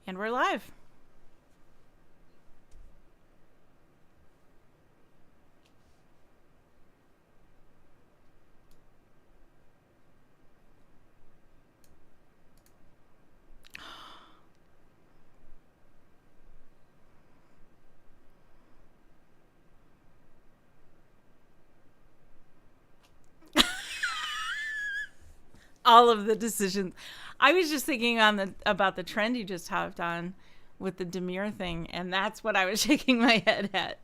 And we're live. All of the decisions. I was just thinking about the trend you just hopped on with the demure thing, and that's what I was shaking my head at.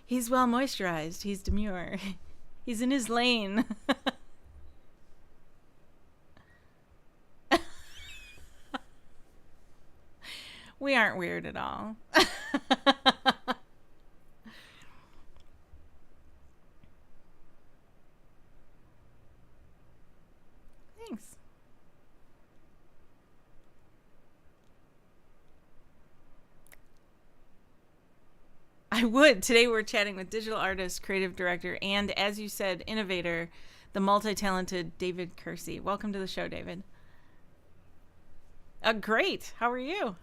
He's well moisturized. He's demure. He's in his lane. We aren't weird at all. Thanks. I would. Today we're chatting with digital artist, creative director, and, as you said, innovator, the multi-talented David Kersey. Welcome to the show, David. Great. How are you?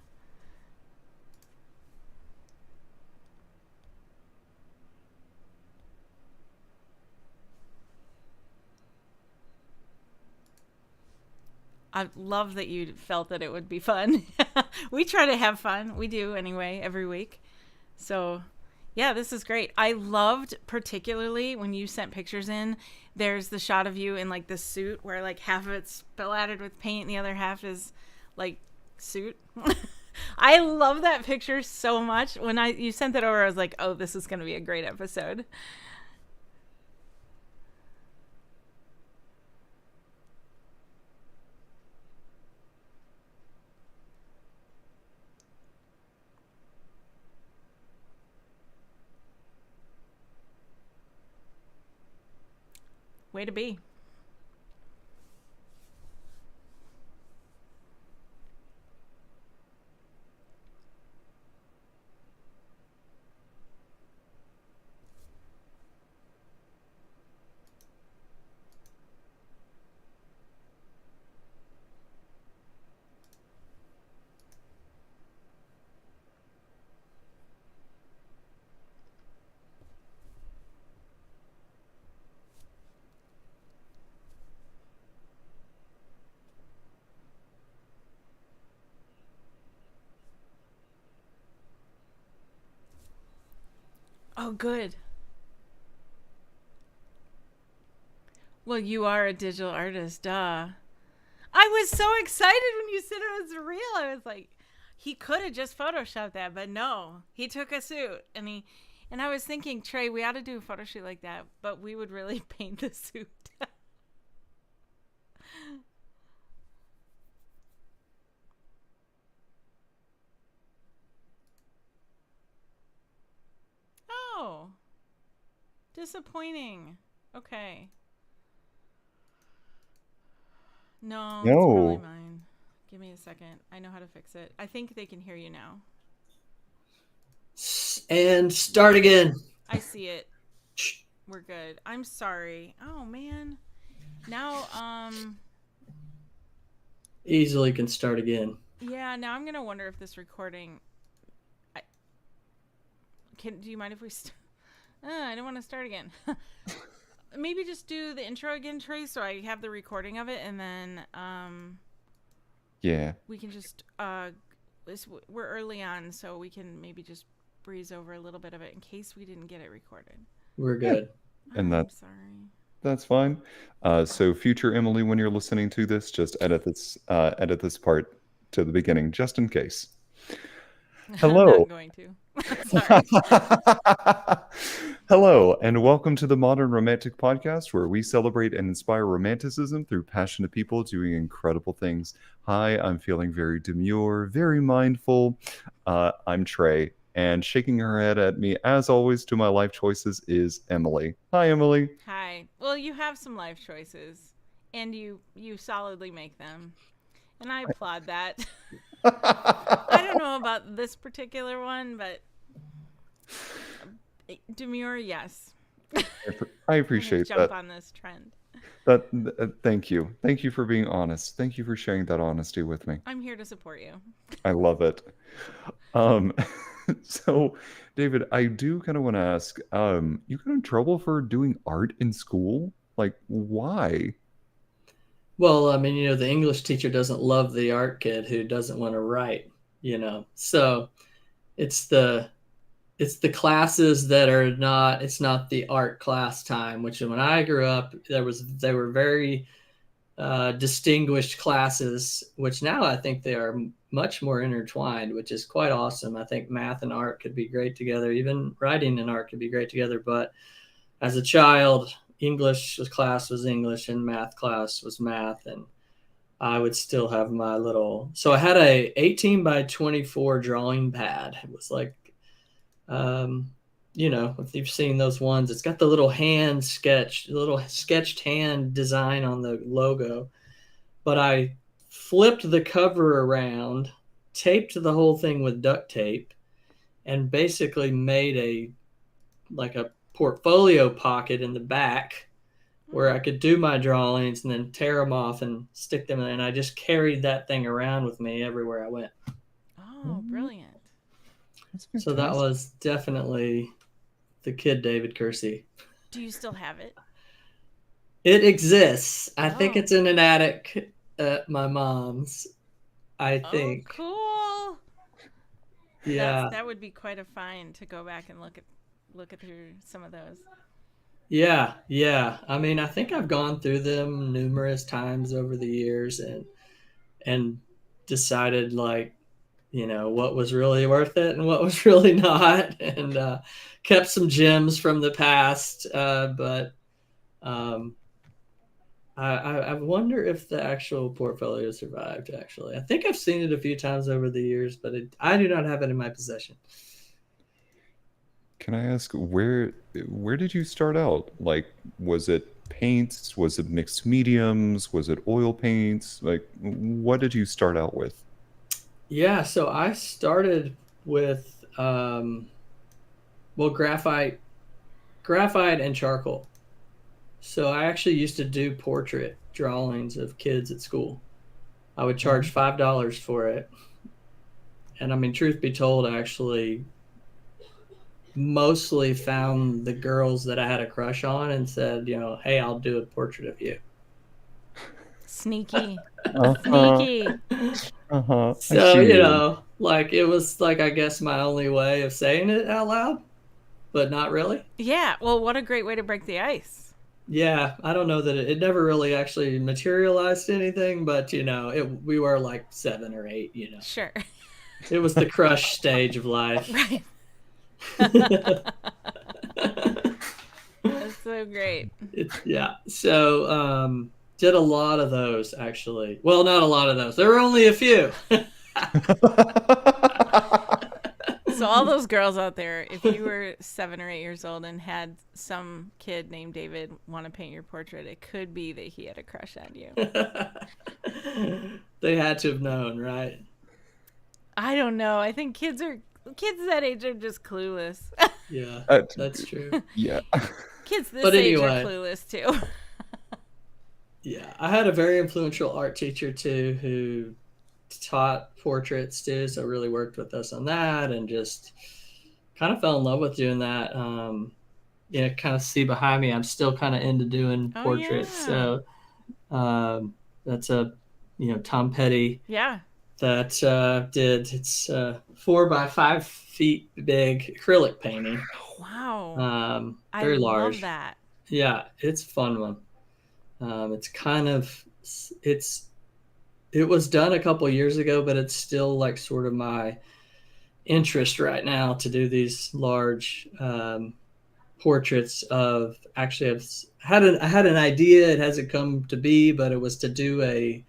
I love that you felt that it would be fun. We try to have fun. We do anyway, every week. So, yeah, this is great. I loved particularly when you sent pictures in, there's the shot of you in like the suit where like half of it's splattered with paint and the other half is like suit. I love that picture so much. When you sent that over, I was like, oh, this is going to be a great episode. Way to be. Oh, good. Well, you are a digital artist, duh. I was so excited when you said it was real. I was like, he could have just photoshopped that, but no, he took a suit and I was thinking, Trey, we ought to do a photo shoot like that, but we would really paint the suit. Oh, disappointing. Okay. No, it's probably No. mine. Give me a second. I know how to fix it. I think they can hear you now. And start again. I see it. We're good. I'm sorry. Oh man. Now Easily can start again. yeah, now I'm going to wonder if this recording I, do you mind if we I don't want to start again. Maybe just do the intro again, Trey, so I have the recording of it, and then Yeah. we can just we're early on, so we can maybe just breeze over a little bit of it in case we didn't get it recorded. We're good. And I'm that sorry. That's fine. So future Emily, when you're listening to this, just edit this part to the beginning, just in case. I'm not Hello. going to. Sorry. Hello, and welcome to the Modern Romantic Podcast, where we celebrate and inspire romanticism through passionate people doing incredible things. Hi, I'm feeling very demure, very mindful. I'm Trey, and shaking her head at me, as always, to my life choices is Emily. Hi, Emily. Hi. Well, you have some life choices, and you solidly make them, and I applaud that. I don't know about this particular one, but demure, yes. I I'm gonna appreciate jump that. on this trend. Thank you. Thank you for being honest. Thank you for sharing that honesty with me. I'm here to support you. I love it. Um, so, David, I do kind of want to ask, you got in trouble for doing art in school? Like, why? Well, I mean, the English teacher doesn't love the art kid who doesn't want to write. So it's the it's the classes that are not it's not the art class time, which when I grew up, they were very distinguished classes, which now I think they are much more intertwined, which is quite awesome. I think math and art could be great together. Even writing and art could be great together. But as a child, English class was English and math class was math. And I would still have my little, so I had a 18 by 24 drawing pad. It was like, um, if you've seen those ones, it's got the little sketched hand design on the logo. But I flipped the cover around, taped the whole thing with duct tape, and basically made a portfolio pocket in the back where I could do my drawings and then tear them off and stick them in. And I just carried that thing around with me everywhere I went. Oh, brilliant. That's So that fantastic. was definitely the kid David Kersey. Do you still have it? It exists. I think Oh. it's in an attic at my mom's. I Oh, think. cool. Yeah. That would be quite a find to go back and look at through some of those. Yeah, yeah. I mean, I think I've gone through them numerous times over the years and decided what was really worth it and what was really not, and kept some gems from the past. But um, I wonder if the actual portfolio survived. Actually, I think I've seen it a few times over the years, but I do not have it in my possession. Can I ask where did you start out? Like, was it paints? Was it mixed mediums? Was it oil paints? Like, what did you start out with? Yeah, so I started with well, graphite and charcoal. So I actually used to do portrait drawings of kids at school. I would charge Mhm. $5 for it. And I mean, truth be told, I actually mostly found the girls that I had a crush on and said, hey, I'll do a portrait of you. Sneaky. Uh-huh. Sneaky. Uh-huh. I So, see you. like it was like, I guess, my only way of saying it out loud, but not really. Yeah, well, what a great way to break the ice. Yeah, I don't know that it never really actually materialized anything, but we were like 7 or 8. Sure. It was the crush stage of life. Right. That's so great. Yeah. So did a lot of those actually. Well, not a lot of those. There were only a few. So all those girls out there, if you were 7 or 8 years old and had some kid named David want to paint your portrait, it could be that he had a crush on you. They had to have known, right? I don't know. I think kids that age are just clueless. Yeah, Uh, that's true. yeah. Kids this But age are anyway, clueless too. yeah, I had a very influential art teacher too who taught portraits too, so really worked with us on that and just kind of fell in love with doing that. Kind of see behind me, I'm still kind of into doing Oh portraits. yeah. So that's a Tom Petty Yeah. that did it's 4 by 5 feet big acrylic painting. Wow. I Very love large. that. Yeah, it's a fun one. It's kind of it was done a couple years ago, but it's still like sort of my interest right now to do these large portraits of. Actually, I had an idea. It hasn't come to be, but it was to do a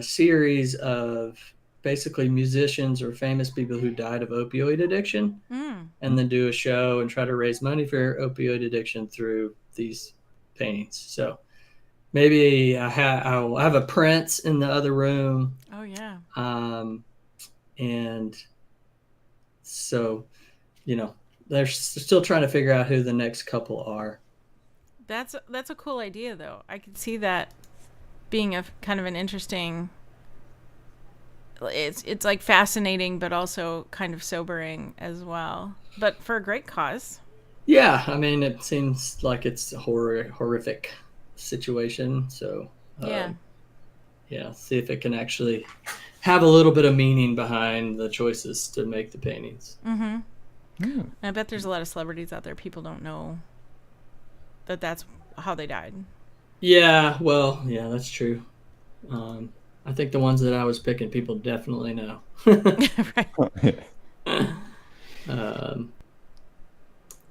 series of basically musicians or famous people who died of opioid addiction, and then do a show and try to raise money for opioid addiction through these paintings. So maybe I'll have a Prince in the other room. Oh yeah. And so, they're still trying to figure out who the next couple are. That's a cool idea though. I could see that being a kind of an interesting. It's like fascinating, but also kind of sobering as well. But for a great cause. Yeah, I mean, it seems like it's a horrific situation. So yeah, see if it can actually have a little bit of meaning behind the choices to make the paintings. I bet there's a lot of celebrities out there. People don't know that that's how they died. Yeah, well, yeah, that's true. I think the ones that I was picking, people definitely know. Right.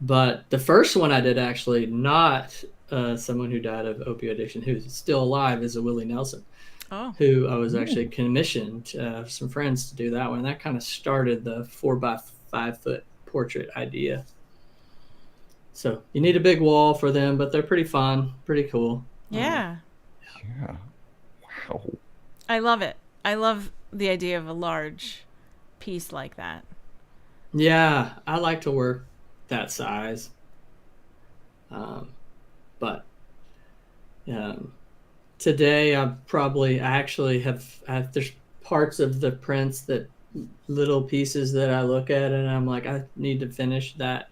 But the first one I did, actually not someone who died of opioid addiction, who's still alive, is a Willie Nelson. Oh. Who I was actually commissioned some friends to do that one. That kind of started the 4x5 foot portrait idea. So you need a big wall for them, but they're pretty fun, pretty cool. Yeah. Yeah. Wow. I love it. I love the idea of a large piece like that. Yeah, I like to work that size. But today I actually have there's parts of the prints, that little pieces that I look at and I'm like, I need to finish that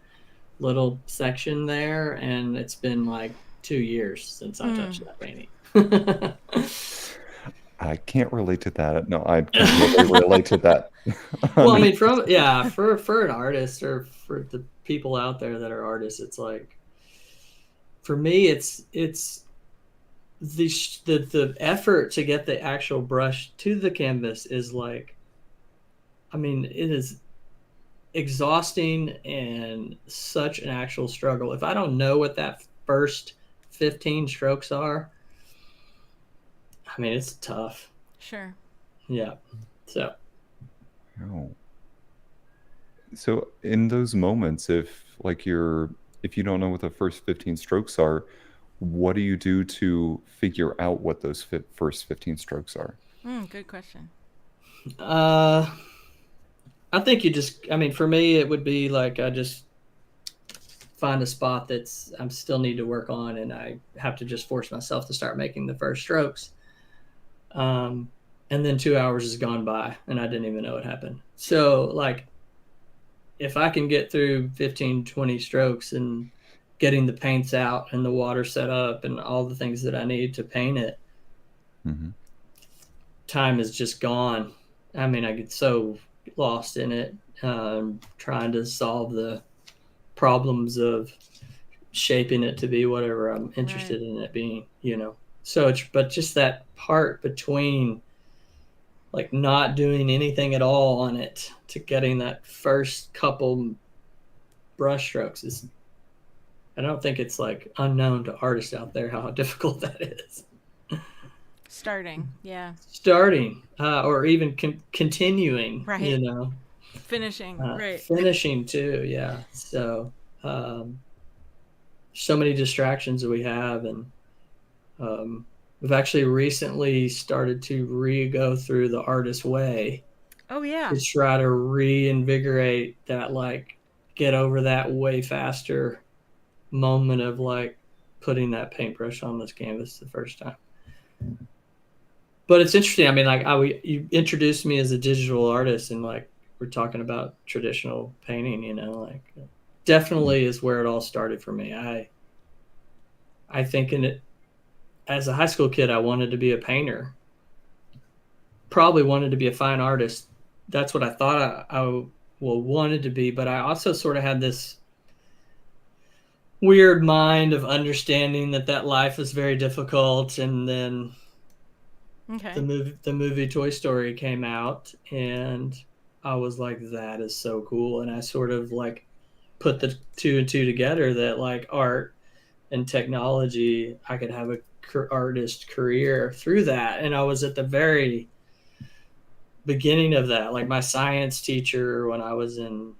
little section there, and it's been like 2 years since I touched that painting. I can't relate to that. No, I can't relate to that. Well, I mean, for an artist, or for the people out there that are artists, it's like, for me, it's the effort to get the actual brush to the canvas is like, I mean, it is exhausting and such an actual struggle. If I don't know what that first 15 strokes are, I mean, it's tough. Sure. Yeah. So. Oh. So in those moments, if you don't know what the first 15 strokes are, what do you do to figure out what those first 15 strokes are? Good question. I think for me, it would be like, I just find a spot I'm still need to work on, and I have to just force myself to start making the first strokes. And then 2 hours has gone by and I didn't even know it happened. So like, if I can get through 15, 20 strokes and getting the paints out and the water set up and all the things that I need to paint it, time is just gone. I mean, I get so lost in it, trying to solve the problems of shaping it to be whatever I'm interested in it being, So but just that part between like not doing anything at all on it to getting that first couple brush strokes I don't think it's like unknown to artists out there how difficult that is. Starting, yeah. Or even continuing, right. Finishing, right. Finishing too, yeah. So, so many distractions that we have, and we've actually recently started to go through the artist way. Oh yeah. To try to reinvigorate that, like, get over that way faster moment of like putting that paintbrush on this canvas the first time. But it's interesting. I mean, like, you introduced me as a digital artist, and like we're talking about traditional painting, like definitely is where it all started for me. I think as a high school kid, I wanted to be a painter. Probably wanted to be a fine artist. That's what I thought I wanted to be. But I also sort of had this weird mind of understanding that life is very difficult. And then Okay. the movie Toy Story came out, and I was like, that is so cool. And I sort of like put the two and two together, that like art and technology, I could have a artist career through that. And I was at the very beginning of that. Like my science teacher, when I was in,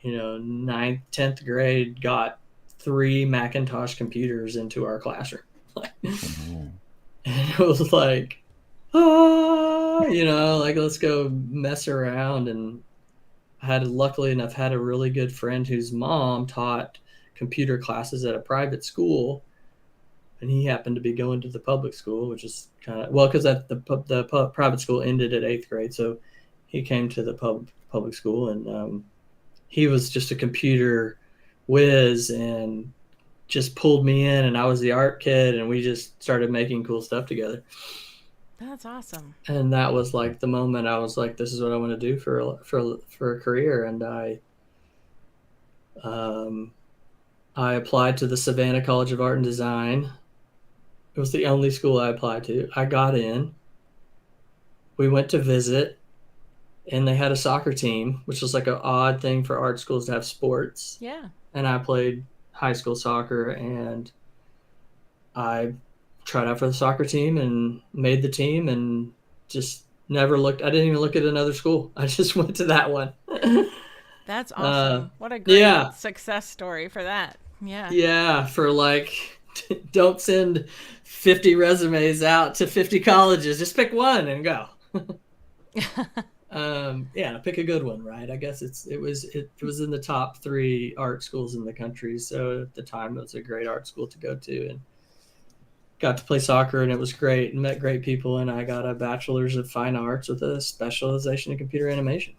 ninth, 10th grade, got 3 Macintosh computers into our classroom. Oh, And it was like, like let's go mess around. And luckily enough, had a really good friend whose mom taught computer classes at a private school, and he happened to be going to the public school, which is kind of, well, because the private school ended at 8th grade, so he came to the public school, and he was just a computer whiz and just pulled me in, and I was the art kid, and we just started making cool stuff together. That's awesome. And that was like the moment I was like, this is what I want to do for a career. And I applied to the Savannah College of Art and Design. It was the only school I applied to. I got in. We went to visit, and they had a soccer team, which was like an odd thing for art schools to have sports. Yeah. And I played high school soccer, and I tried out for the soccer team and made the team, and just never looked. I didn't even look at another school. I just went to that one. That's awesome. What a great Yeah. success story for that. Yeah. Yeah, for like, don't send 50 resumes out to 50 colleges. Just pick one and go. Yeah, pick a good one, right? I guess it was in the top 3 art schools in the country. So at the time, it was a great art school to go to, and got to play soccer, and it was great, and met great people. And I got a bachelor's of fine arts with a specialization in computer animation.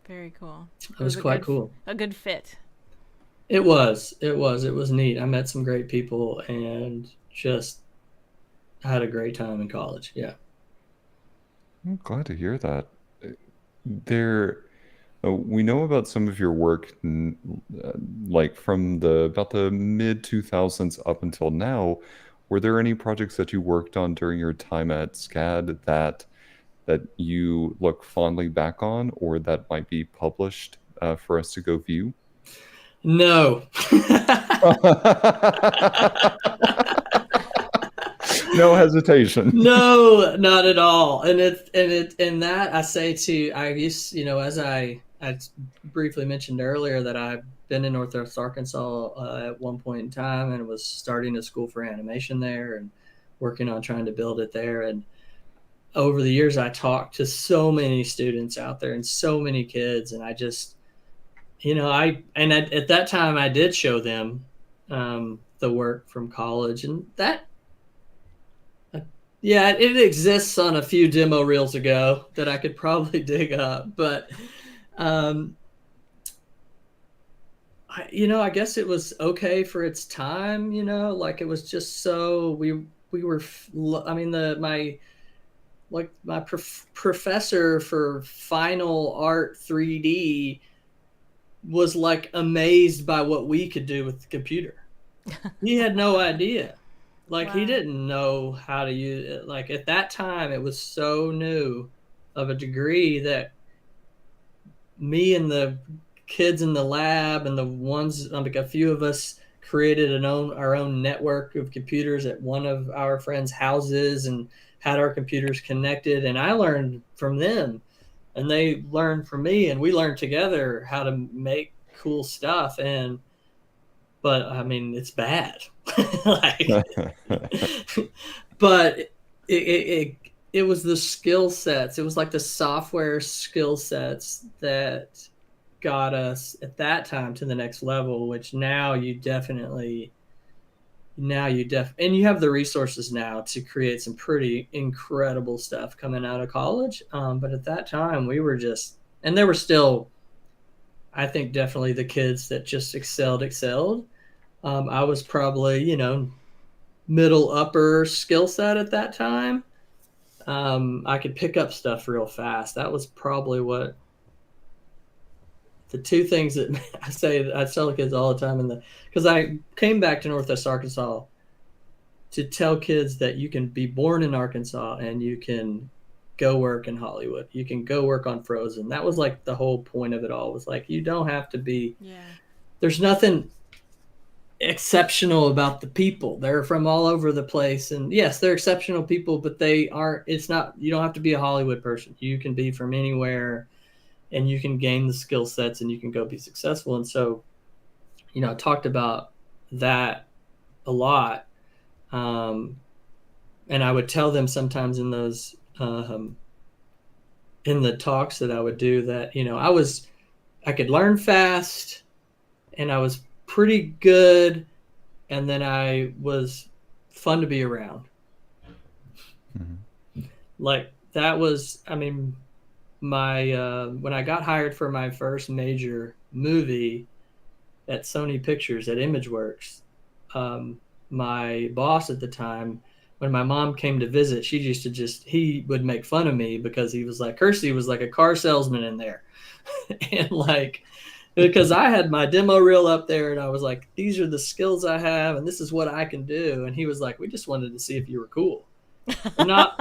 Very cool. It was quite cool. A good fit. It was neat. I met some great people and just had a great time in college. Yeah. I'm glad to hear that. We know about some of your work, like from about the mid 2000s up until now. Were there any projects that you worked on during your time at SCAD that you look fondly back on, or that might be published for us to go view? No. No hesitation. No, not at all. And that I say to, I used, as I briefly mentioned earlier, that I've been in Northwest Arkansas at one point in time, and was starting a school for animation there and working on trying to build it there. And over the years, I talked to so many students out there and so many kids, and I just, at that time I did show them the work from college, and that, yeah, it exists on a few demo reels ago that I could probably dig up, but I guess it was okay for its time. Like it was just so we were. I mean, my professor for final art 3D was like amazed by what we could do with the computer. He had no idea. Like, Wow. He didn't know how to use it. Like at that time, it was so new of a degree that me and the kids in the lab and the ones, like a few of us, created our own network of computers at one of our friends' houses and had our computers connected. And I learned from them, and they learned from me, and we learned together how to make cool stuff. But I mean, it's bad. But it was the skill sets. It was like the software skill sets that got us at that time to the next level, which now you definitely, and you have the resources now to create some pretty incredible stuff coming out of college. But at that time we were just, and there were still, I think, definitely the kids that just excelled. I was probably, middle upper skill set at that time. I could pick up stuff real fast. That was probably what the two things that I tell the kids all the time, because I came back to Northwest Arkansas to tell kids that you can be born in Arkansas and you can go work in Hollywood. You can go work on Frozen. That was like the whole point of it all, was like, you don't have to be, there's nothing exceptional about the people. They're from all over the place. And yes, they're exceptional people, but you don't have to be a Hollywood person. You can be from anywhere and you can gain the skill sets and you can go be successful. And so, I talked about that a lot. And I would tell them sometimes in those, in the talks that I would do, that, I could learn fast and I was pretty good. And then I was fun to be around. Mm-hmm. Like that was, my, when I got hired for my first major movie at Sony Pictures at Imageworks, my boss at the time, when my mom came to visit, he would make fun of me because he was like, Kersey was like a car salesman in there. And like, because I had my demo reel up there and I was like, these are the skills I have and this is what I can do. And he was like, we just wanted to see if you were cool. Not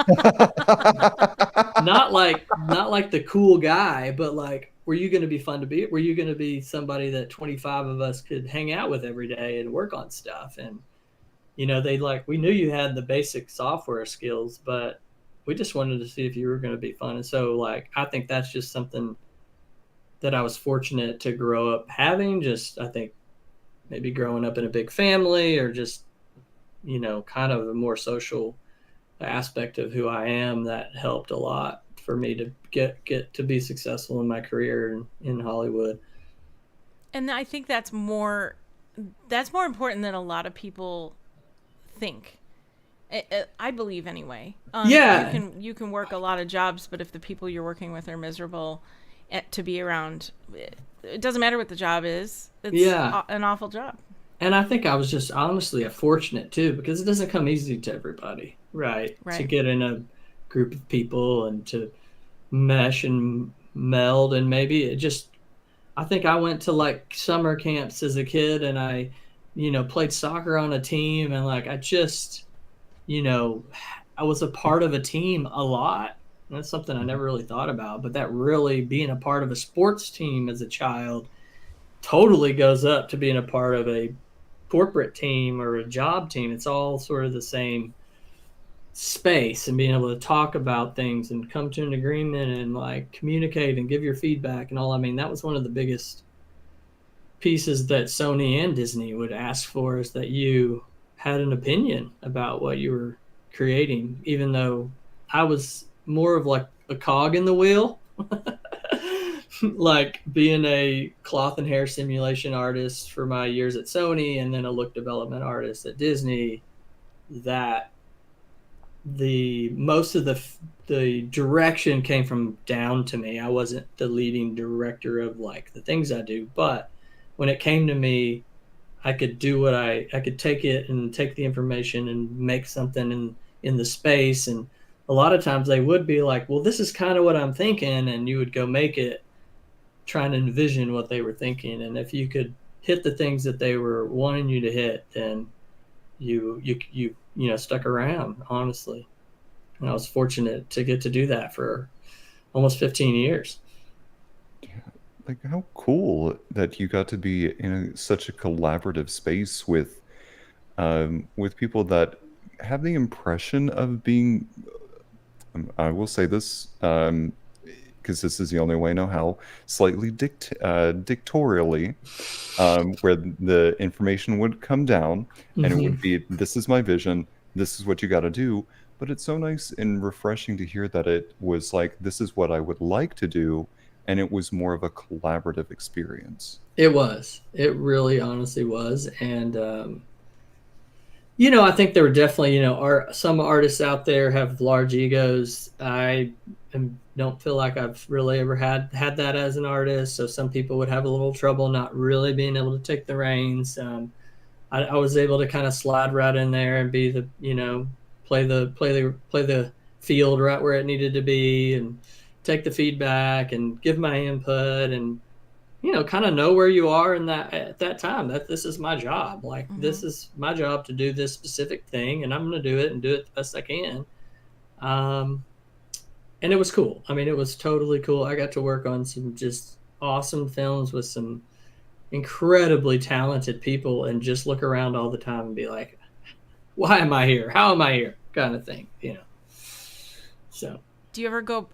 like the cool guy, but like, were you going to be fun to be? Were you going to be somebody that 25 of us could hang out with every day and work on stuff? And we knew you had the basic software skills, but we just wanted to see if you were going to be fun. And so like, I think that's just something that I was fortunate to grow up having. Just, I think maybe growing up in a big family, or just, kind of a more social aspect of who I am, that helped a lot for me to get to be successful in my career in Hollywood. And I think that's more important than a lot of people think. I believe anyway. You can work a lot of jobs, but if the people you're working with are miserable to be around, it doesn't matter what the job is. It's an awful job. And I think I was just honestly fortunate too, because it doesn't come easy to everybody, right? To get in a group of people and to mesh and meld. And maybe I think I went to like summer camps as a kid, and I, played soccer on a team, and like, I just, I was a part of a team a lot. And that's something I never really thought about, but that really, being a part of a sports team as a child totally goes up to being a part of a corporate team or a job team. It's all sort of the same space, and being able to talk about things and come to an agreement and like communicate and give your feedback and all. That was one of the biggest pieces that Sony and Disney would ask for, is that you had an opinion about what you were creating, even though I was more of like a cog in the wheel. Like being a cloth and hair simulation artist for my years at Sony, and then a look development artist at Disney, that most of the direction came from down to me. I wasn't the leading director of like the things I do, but when it came to me, I could do I could take it and take the information and make something in the space. And a lot of times they would be like, well, this is kind of what I'm thinking. And you would go make it, trying to envision what they were thinking. And if you could hit the things that they were wanting you to hit, then you stuck around, honestly. And I was fortunate to get to do that for almost 15 years. Yeah, like how cool that you got to be in such a collaborative space with people that have the impression of being, I will say this, because this is the only way I know how, slightly dictatorially, where the information would come down and it would be, this is my vision, this is what you got to do. But it's so nice and refreshing to hear that it was like, this is what I would like to do, and it was more of a collaborative experience. It was. It really honestly was. And, I think there were definitely, some artists out there have large egos. I don't feel like I've really ever had that as an artist. So some people would have a little trouble not really being able to take the reins. I was able to kind of slide right in there and be the, play the field right where it needed to be, and take the feedback and give my input. And kind of know where you are in that at that time. That this is my job. Like this is my job to do this specific thing, and I'm going to do it and do it the best I can. Um, and it was cool. I mean, it was totally cool. I got to work on some just awesome films with some incredibly talented people, and just look around all the time and be like, "Why am I here? How am I here?" Kind of thing, So.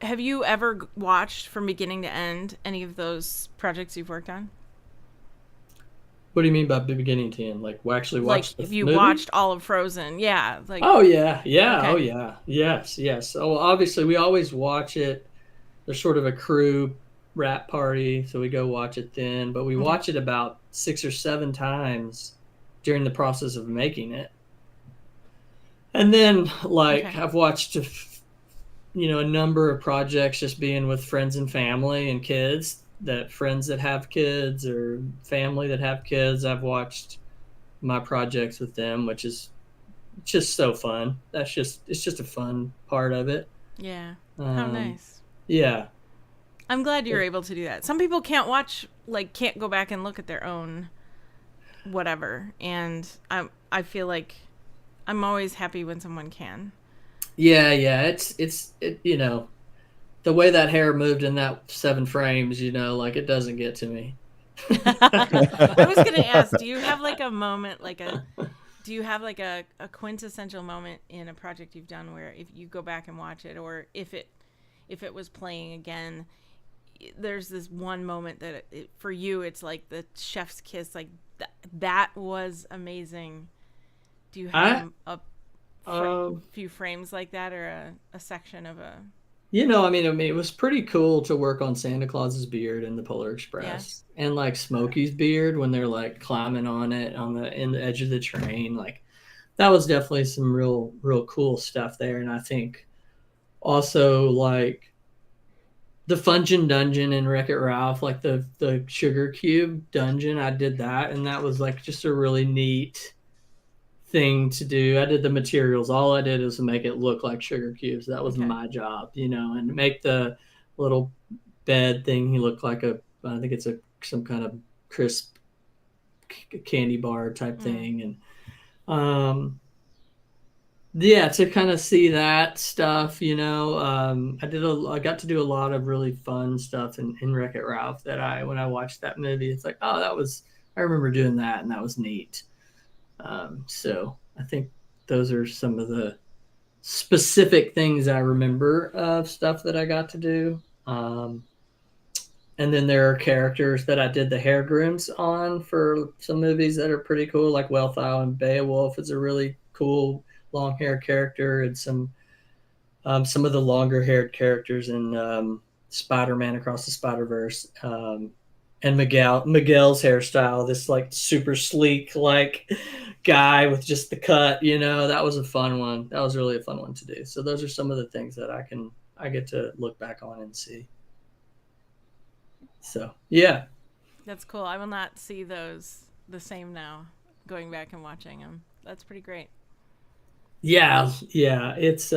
Have you ever watched from beginning to end any of those projects you've worked on? What do you mean by beginning to end? Like, we actually watched Like, if the you movie? watched all of Frozen, yeah. Like, Oh yeah, yeah, okay. oh yeah, yes. So obviously, we always watch it. There's sort of a crew rap party, so we go watch it then. But we watch it about 6 or 7 times during the process of making it, and then I've watched a number of projects just being with friends and family and kids, that friends that have kids or family that have kids. I've watched my projects with them, which is just so fun. It's just a fun part of it. Yeah. How nice. Yeah. I'm glad you're able to do that. Some people can't can't go back and look at their own whatever. And I feel like I'm always happy when someone can. Yeah. It's the way that hair moved in that 7 frames, it doesn't get to me. I was going to ask, do you have a moment, do you have a quintessential moment in a project you've done where if you go back and watch it, or if it was playing again, there's this one moment that for you, it's like the chef's kiss, that was amazing. Do you have a few frames like that, or a section of a... it was pretty cool to work on Santa Claus's beard in the Polar Express, and Smokey's beard when they're climbing on it in the edge of the train. That was definitely some real cool stuff there. And I think also the Fungin' Dungeon in Wreck-It Ralph, the sugar cube dungeon, I did that, and that was just a really neat thing to do. I did the materials. All I did was make it look like sugar cubes. That was my job, and make the little bed thing look like I think it's some kind of crisp candy bar type thing. And to kind of see that stuff, I got to do a lot of really fun stuff in Wreck-It Ralph when I watched that movie, it's I remember doing that, and that was neat. So I think those are some of the specific things I remember of stuff that I got to do. And then there are characters that I did the hair grooms on for some movies that are pretty cool, like Wealthau and Beowulf is a really cool long hair character, and some of the longer haired characters in Spider-Man Across the Spider-Verse. And Miguel's hairstyle, this super sleek guy with just the cut, that was a fun one. That was really a fun one to do. So those are some of the things that I get to look back on and see. So yeah, that's cool. I will not see those the same now, going back and watching them. That's pretty great. Yeah, it's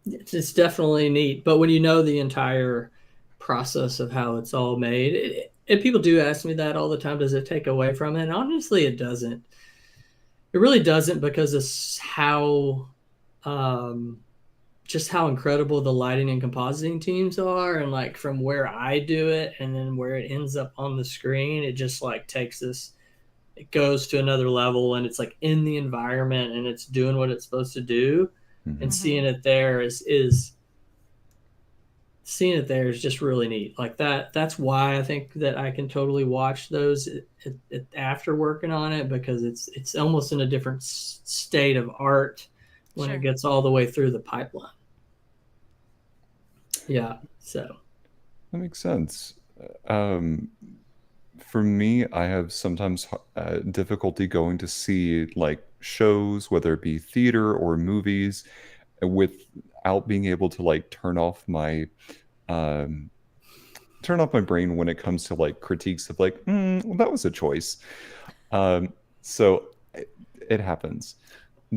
it's definitely neat. But when you know the entire process of how it's all made, and people do ask me that all the time, does it take away from it? And honestly, it doesn't. It really doesn't, because it's just how incredible the lighting and compositing teams are, and from where I do it and then where it ends up on the screen, it just takes this, it goes to another level, and it's in the environment, and it's doing what it's supposed to do. And seeing it there is just really neat. That's why I think that I can totally watch those after working on it, because it's almost in a different state of art when it gets all the way through the pipeline. Yeah, so that makes sense. For me, I have sometimes difficulty going to see shows, whether it be theater or movies, without being able to turn off my brain when it comes to critiques of well, that was a choice. So it happens.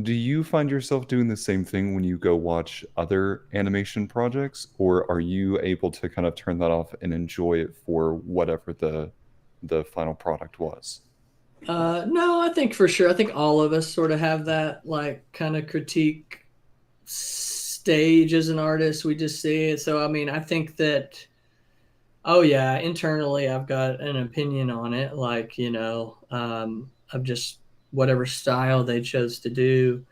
Do you find yourself doing the same thing when you go watch other animation projects, or are you able to kind of turn that off and enjoy it for whatever the final product was? No, I think for sure. I think all of us sort of have that like kind of critique stage as an artist. We just see it. So I mean, I think that oh yeah, internally I've got an opinion on it, like of just whatever style they chose to do,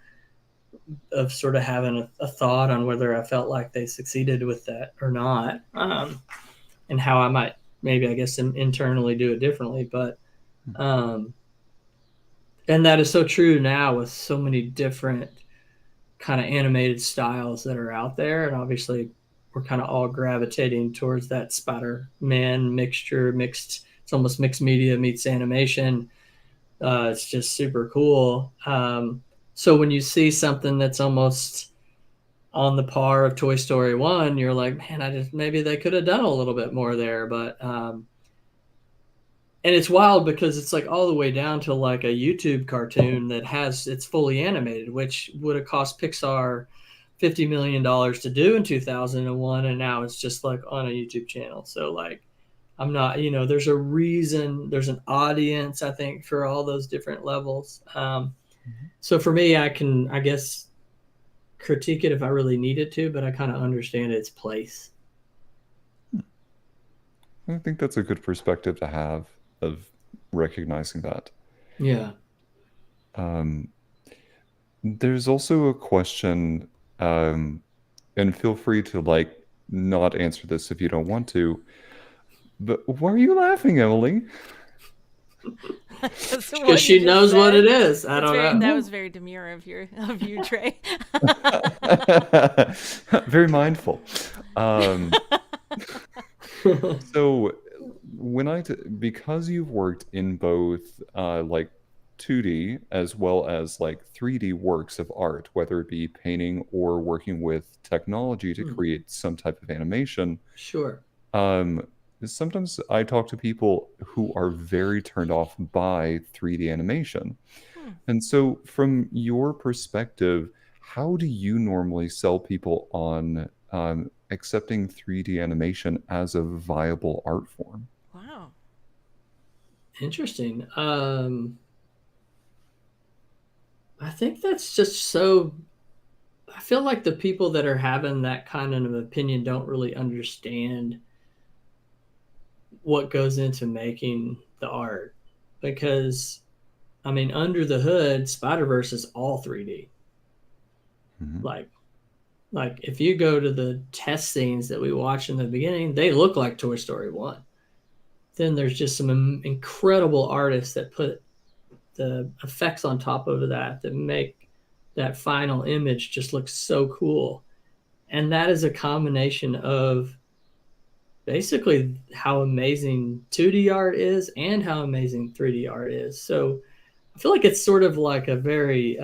of sort of having a thought on whether I felt like they succeeded with that or not, and how I might maybe I guess internally do it differently, but. Um, and that is so true now with so many different kind of animated styles that are out there, and obviously we're kind of all gravitating towards that Spider-Man mixed. It's almost mixed media meets animation. It's just super cool. So when you see something that's almost on the par of Toy Story 1, you're like, man, I just maybe they could have done a little bit more there, but and it's wild because it's like all the way down to like a YouTube cartoon that has it's fully animated, which would have cost Pixar $50 million to do in 2001, and now it's just like on a YouTube channel. So like I'm not, there's a reason, there's an audience, I think, for all those different levels. So for me, I can, I guess, critique it if I really needed to, but I kind of understand its place. I think that's a good perspective to have of recognizing that. Yeah. Um, there's also a question, and feel free to like not answer this if you don't want to. But why are you laughing, Emily? Because she knows what it is. I don't know. That was very demure of you, Trey. Very mindful. So because you've worked in both like 2D as well as like 3D works of art, whether it be painting or working with technology to create some type of animation. Sure. Sometimes I talk to people who are very turned off by 3D animation. And so from your perspective, how do you normally sell people on accepting 3D animation as a viable art form? Wow. Interesting. I think that's just so. I feel like the people that are having that kind of opinion don't really understand what goes into making the art, because I mean, under the hood, Spider-Verse is all 3D. Mm-hmm. Like if you go to the test scenes that we watched in the beginning, they look like Toy Story 1. Then there's just some incredible artists that put the effects on top of that make that final image just look so cool. And that is a combination of basically how amazing 2D art is and how amazing 3D art is. So I feel like it's sort of like a very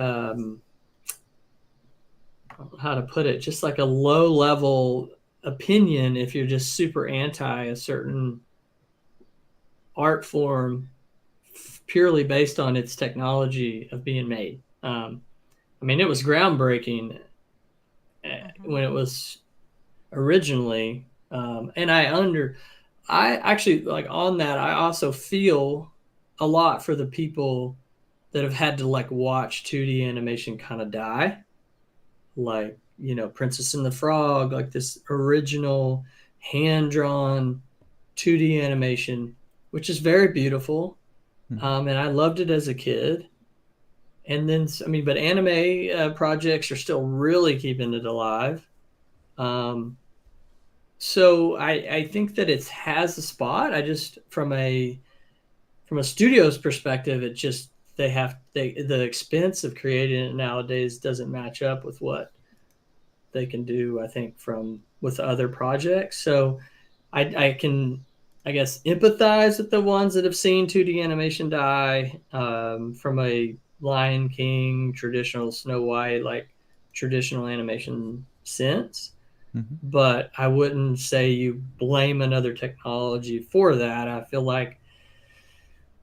how to put it, just like a low level opinion if you're just super anti a certain art form purely based on its technology of being made. I mean, it was groundbreaking when it was originally, and I actually like on that. I also feel a lot for the people that have had to like watch 2D animation kind of die, like Princess and the Frog, like this original hand drawn 2D animation, which is very beautiful. And I loved it as a kid. And then, I mean, but anime projects are still really keeping it alive. So I think that it has a spot. I just from a studio's perspective, it just the expense of creating it nowadays doesn't match up with what they can do, I think, with other projects. So I can, I guess, empathize with the ones that have seen 2D animation die, from a Lion King, traditional Snow White, like traditional animation sense. But I wouldn't say you blame another technology for that. I feel like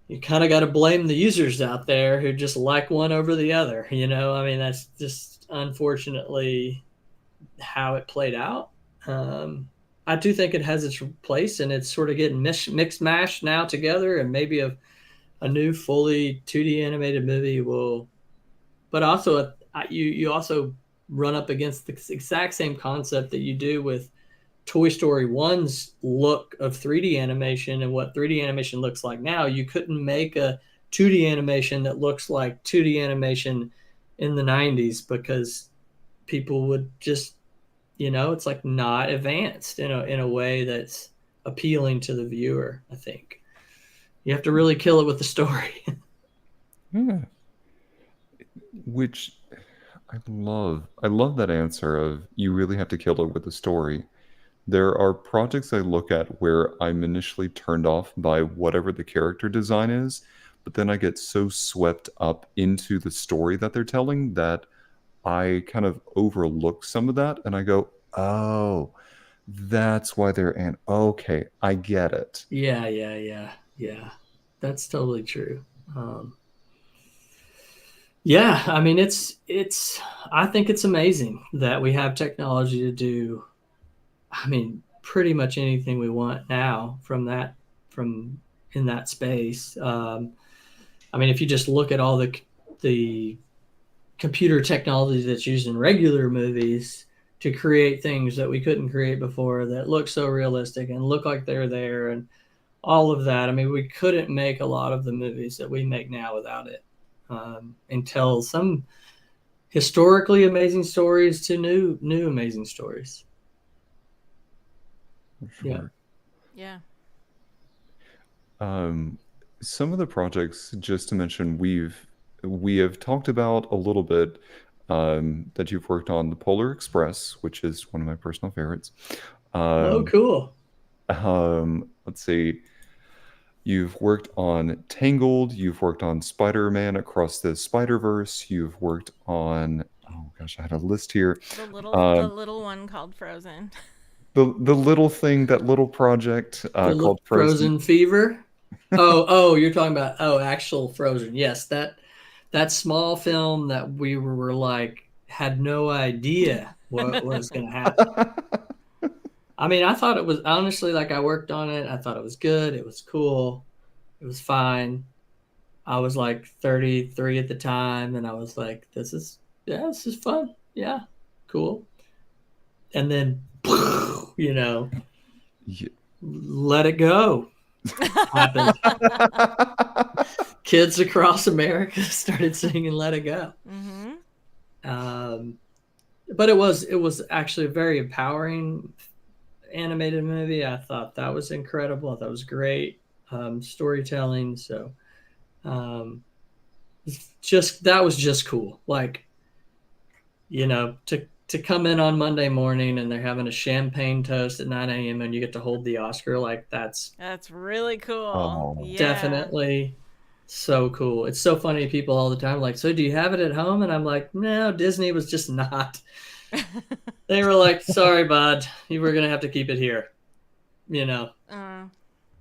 you kind of got to blame the users out there who just like one over the other. I mean, that's just unfortunately how it played out. I do think it has its place, and it's sort of getting mixed mashed now together, and maybe a new fully 2D animated movie will. But also, you also run up against the exact same concept that you do with Toy Story 1's look of 3D animation and what 3D animation looks like now. You couldn't make a 2D animation that looks like 2D animation in the 90s because people would just, it's like not advanced in a way that's appealing to the viewer, I think. You have to really kill it with the story. Yeah. Which I love. I love that answer of you really have to kill it with the story. There are projects I look at where I'm initially turned off by whatever the character design is, but then I get so swept up into the story that they're telling that I kind of overlook some of that and I go, oh, that's why they're and okay, I get it. Yeah. That's totally true. Yeah, I mean, I think it's amazing that we have technology to do, I mean, pretty much anything we want now from in that space. I mean, if you just look at all the computer technology that's used in regular movies to create things that we couldn't create before that look so realistic and look like they're there and all of that. I mean, we couldn't make a lot of the movies that we make now without it. And tell some historically amazing stories to new amazing stories. For sure. Yeah. Some of the projects, just to mention, we have talked about a little bit that you've worked on the Polar Express, which is one of my personal favorites. Oh, cool. Let's see. You've worked on Tangled. You've worked on Spider-Man Across the Spider-Verse. You've worked on, oh gosh, I had a list here. The Um, little one called Frozen. the little thing, that little project called Frozen. Frozen Fever. Oh, you're talking about actual Frozen. Yes, that small film that we were like had no idea what was going to happen. I mean, I thought it was honestly like I worked on it. I thought it was good. It was cool. It was fine. I was like 33 at the time, and I was like, this is fun. Yeah, cool. And then, Yeah. let it go happened. Kids across America started singing "Let It Go." But it was actually a very empowering animated movie. I thought that was incredible. I thought it was great storytelling. So that was just cool. Like, to come in on Monday morning and they're having a champagne toast at 9 a.m. and you get to hold the Oscar, like that's really cool. Oh. Yeah. definitely so cool. It's so funny, people all the time like, so do you have it at home? And I'm like, no, Disney was just not. They were like, sorry, bud, you were gonna have to keep it here.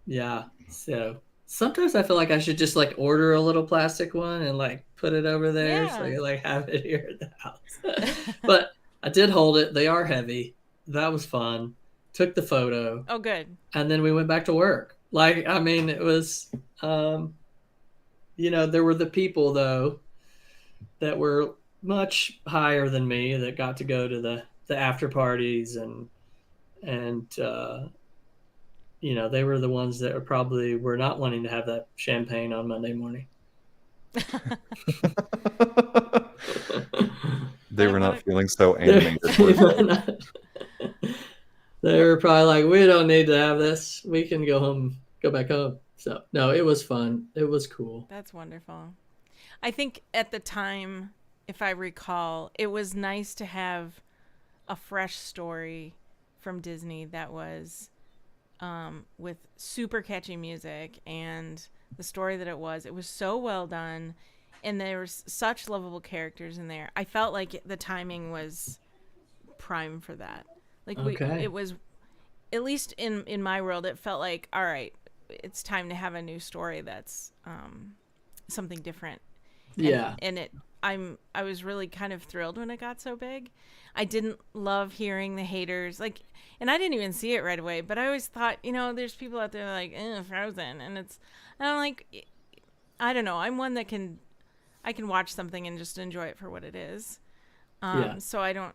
Yeah. So sometimes I feel like I should just like order a little plastic one and like put it over there so I can like have it here at the house. But I did hold it. They are heavy. That was fun. Took the photo. Oh, good. And then we went back to work. Like, I mean, it was, there were the people though that were much higher than me that got to go to the after parties and they were the ones that probably were not wanting to have that champagne on Monday morning. They were not feeling so animated. They were probably like, we don't need to have this. We can go back home. So, no, it was fun. It was cool. That's wonderful. I think at the time, if I recall, it was nice to have a fresh story from Disney that was with super catchy music and the story that it was so well done, and there was such lovable characters in there. I felt like the timing was prime for that. Like it was, at least in my world, it felt like, all right, it's time to have a new story that's something different. Yeah. And I was really kind of thrilled when it got so big. I didn't love hearing the haters, like, and I didn't even see it right away, but I always thought, there's people out there like, Frozen, and I'm like, I don't know. I'm one that I can watch something and just enjoy it for what it is. So I don't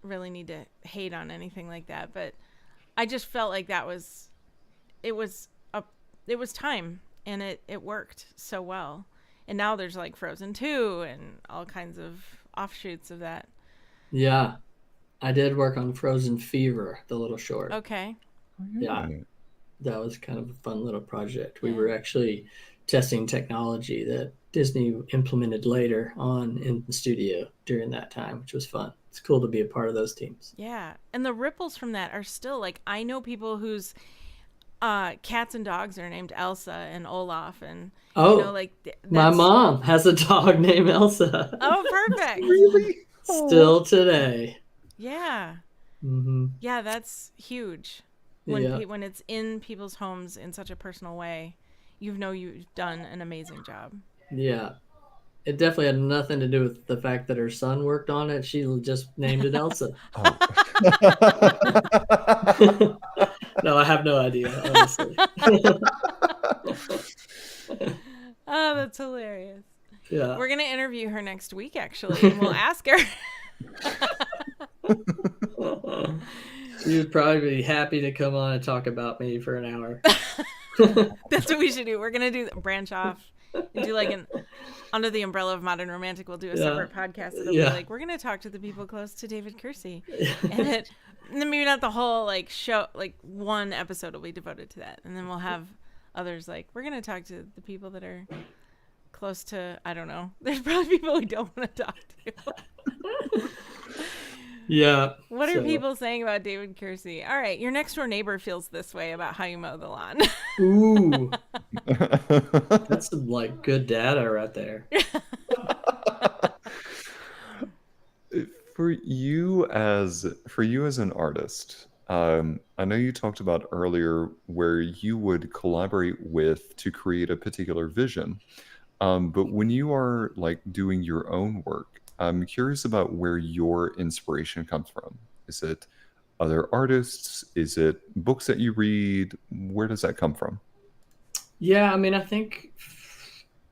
really need to hate on anything like that, but I just felt like it was time, and it worked so well. And now there's like Frozen 2 and all kinds of offshoots of that. Yeah. I did work on Frozen Fever, the little short. Okay. Yeah. That was kind of a fun little project. We were actually testing technology that Disney implemented later on in the studio during that time, which was fun. It's cool to be a part of those teams. Yeah. And the ripples from that are still, like, I know people whose cats and dogs are named Elsa and Olaf, and my mom has a dog named Elsa. Oh, perfect. Really? Still today. Yeah. Mm-hmm. Yeah, that's huge. When it's in people's homes in such a personal way, you've done an amazing job. Yeah. It definitely had nothing to do with the fact that her son worked on it. She just named it Elsa. No, I have no idea, honestly. Oh, that's hilarious. Yeah. We're going to interview her next week, actually, and we'll ask her. She would probably be happy to come on and talk about me for an hour. That's what we should do. We're going to branch off and do like under the umbrella of Modern Romantic, we'll do a separate podcast. It'll be like, we're going to talk to the people close to David Kersey. And then maybe not the whole like show, like one episode will be devoted to that. And then we'll have others like, we're going to talk to the people that are close to, I don't know. There's probably people we don't want to talk to. Yeah. What are people saying about David Kersey? All right, your next door neighbor feels this way about how you mow the lawn. Ooh. That's some like good data right there. For you as an artist, I know you talked about earlier where you would collaborate with to create a particular vision. But when you are like doing your own work, I'm curious about where your inspiration comes from. Is it other artists? Is it books that you read? Where does that come from? Yeah, I mean, I think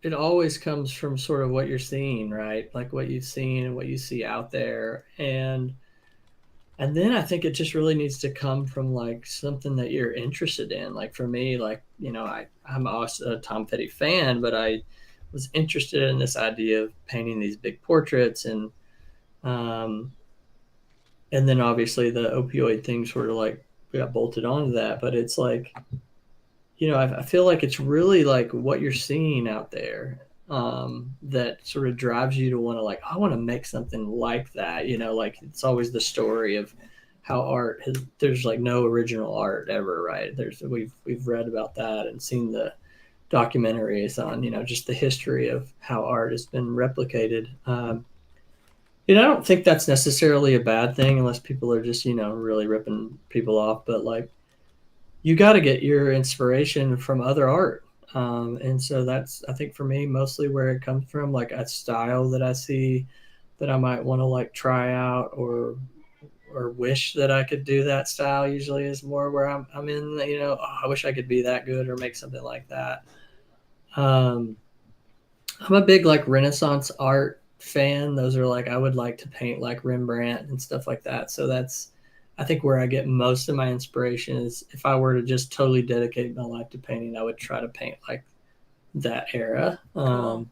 it always comes from sort of what you're seeing, right? Like what you've seen and what you see out there. And then I think it just really needs to come from like something that you're interested in. Like for me, like, I'm also a Tom Petty fan, but I was interested in this idea of painting these big portraits, and then obviously the opioid thing sort of like got bolted onto that. But it's like, I feel like it's really like what you're seeing out there that sort of drives you to want to like, I want to make something like that. Like it's always the story of how there's like no original art ever, right? We've read about that and seen the documentaries on, just the history of how art has been replicated. I don't think that's necessarily a bad thing unless people are just, really ripping people off. But like, you got to get your inspiration from other art. And so that's, I think for me, mostly where it comes from, like a style that I see that I might want to like try out or wish that I could do that style. Usually is more where I'm in, I wish I could be that good or make something like that. I'm a big like Renaissance art fan. Those are like, I would like to paint like Rembrandt and stuff like that. So that's, I think where I get most of my inspiration is if I were to just totally dedicate my life to painting, I would try to paint like that era. Cool.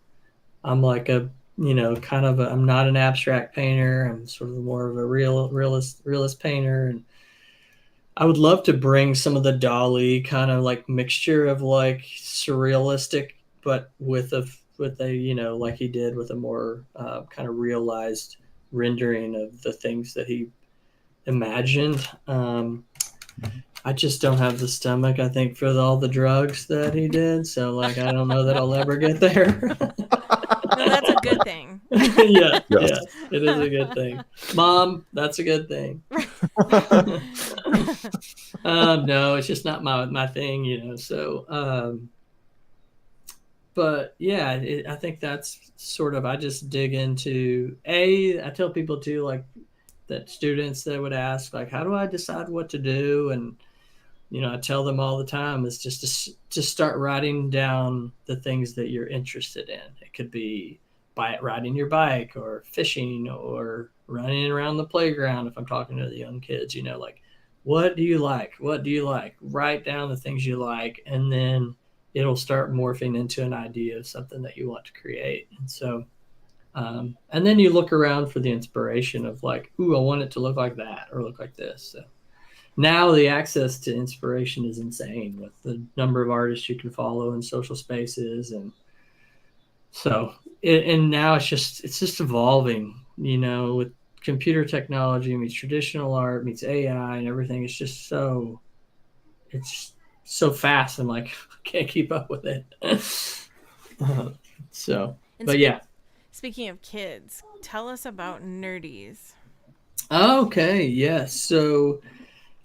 I'm like I'm not an abstract painter. I'm sort of more of a realist painter. And I would love to bring some of the Dali kind of like mixture of like surrealistic, but with a like he did with a more kind of realized rendering of the things that he imagined. I just don't have the stomach, I think, for all the drugs that he did. So like, I don't know that I'll ever get there. No, that's a good thing. Yeah, Yes. yes, it is a good thing. Mom, that's a good thing. No, it's just not my thing, you know. So, but yeah, I think that's sort of, I just dig into I tell people too, like that students that would ask, like, how do I decide what to do? And you know, I tell them all the time is just to start writing down the things that you're interested in. It could be riding your bike or fishing or running around the playground. If I'm talking to the young kids, you know, like, what do you like? What do you like? Write down the things you like, and then it'll start morphing into an idea of something that you want to create. And so, and then you look around for the inspiration of like, ooh, I want it to look like that or look like this. So now the access to inspiration is insane with the number of artists you can follow in social spaces. And so and now it's just evolving, you know, with computer technology meets traditional art meets AI and everything. It's so fast. I'm like, I can't keep up with it. So And but yeah. speaking of kids, tell us about Nerdies. Okay, yes. So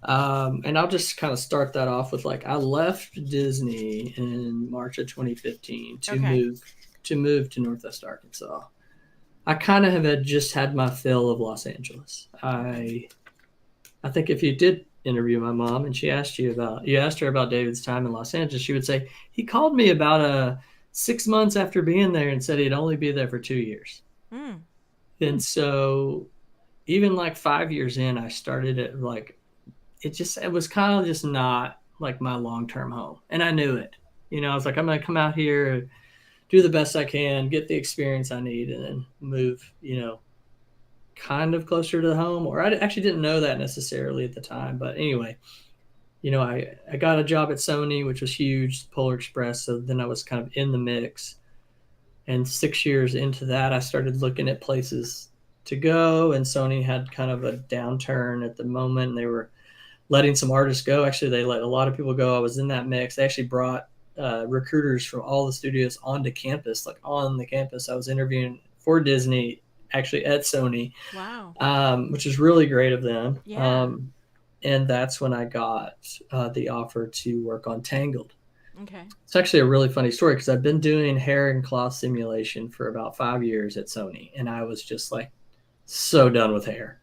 and I'll just kind of start that off with like, I left Disney in March of 2015 Okay. to move to Northwest Arkansas. I kind of have just had my fill of Los Angeles. I think if you did interview my mom and you asked her about David's time in Los Angeles, she would say he called me about 6 months after being there and said he'd only be there for 2 years. Mm. And so even like 5 years in, I started it like, it was kind of just not like my long-term home. And I knew it. You know, I was like, I'm going to come out here, do the best I can, get the experience I need, and then move, you know, kind of closer to the home. Or I actually didn't know that necessarily at the time. But anyway, you know, I got a job at Sony, which was huge, Polar Express. So then I was kind of in the mix. And 6 years into that, I started looking at places to go. And Sony had kind of a downturn at the moment. And they were letting some artists go. Actually, they let a lot of people go. I was in that mix. They actually brought recruiters from all the studios onto campus, like on the campus. I was interviewing for Disney, actually at Sony, Wow. which is really great of them. Yeah. And that's when I got the offer to work on Tangled. Okay. It's actually a really funny story because I've been doing hair and cloth simulation for about 5 years at Sony, and I was just like so done with hair.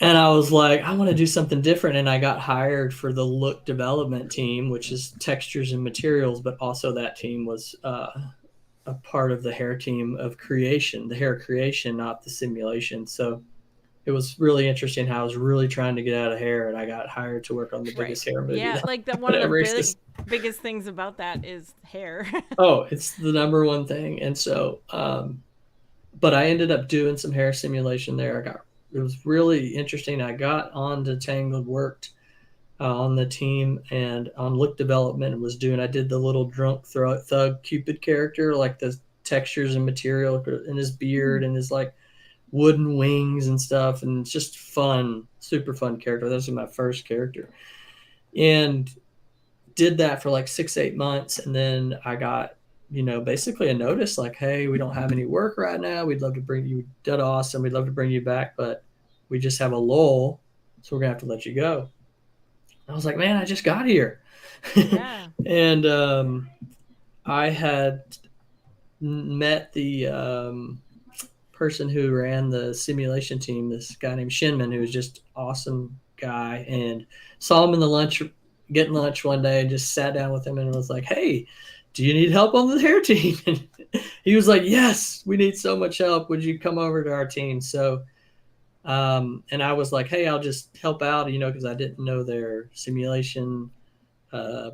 And I was like, I want to do something different. And I got hired for the look development team, which is textures and materials, but also that team was a part of the hair team of creation, the hair creation, not the simulation. So it was really interesting how I was really trying to get out of hair, and I got hired to work on the biggest hair movie. Yeah, that like one of the ever existed. biggest things about that is hair. Oh, it's the number one thing. And so, but I ended up doing some hair simulation there. It was really interesting. I got on to Tangled, worked on the team and on look development, and I did the little drunk thug Cupid character, like the textures and material in his beard and his like wooden wings and stuff. And it's just fun, super fun character. That was my first character. And did that for like 6-8 months. And then I got, you know, basically a notice like, hey, we don't have any work right now. We'd love to bring you, did awesome. We'd love to bring you back, but we just have a lull. So we're going to have to let you go. I was like, man, I just got here. Yeah. And I had met the person who ran the simulation team, this guy named Shinman, who was just awesome guy, and saw him in the getting lunch one day and just sat down with him and was like, hey, do you need help on the hair team? And he was like, yes, we need so much help. Would you come over to our team? So, and I was like, hey, I'll just help out, you know, because I didn't know their simulation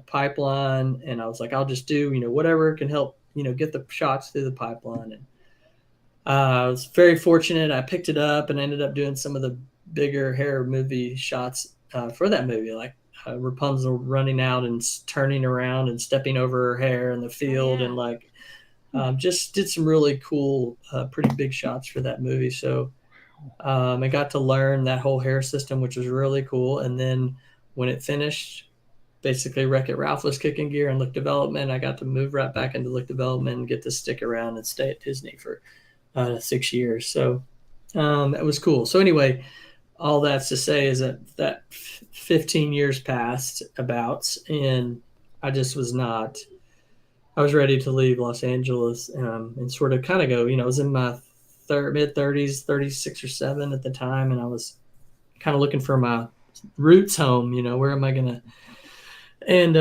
pipeline. And I was like, I'll just do, you know, whatever can help, you know, get the shots through the pipeline. And I was very fortunate. I picked it up and ended up doing some of the bigger hair movie shots for that movie, like Rapunzel running out and turning around and stepping over her hair in the field. And like just did some really cool, pretty big shots for that movie. So I got to learn that whole hair system, which was really cool. And then when it finished, basically Wreck-It Ralph was kicking gear in look development. I got to move right back into look development and get to stick around and stay at Disney for 6 years. So it was cool. So anyway, all that's to say is that 15 years passed about, and I just was not. I was ready to leave Los Angeles and sort of kind of go. I was in my mid 30s, 36 or 7 at the time, and I was kind of looking for my roots home. Where am I gonna? And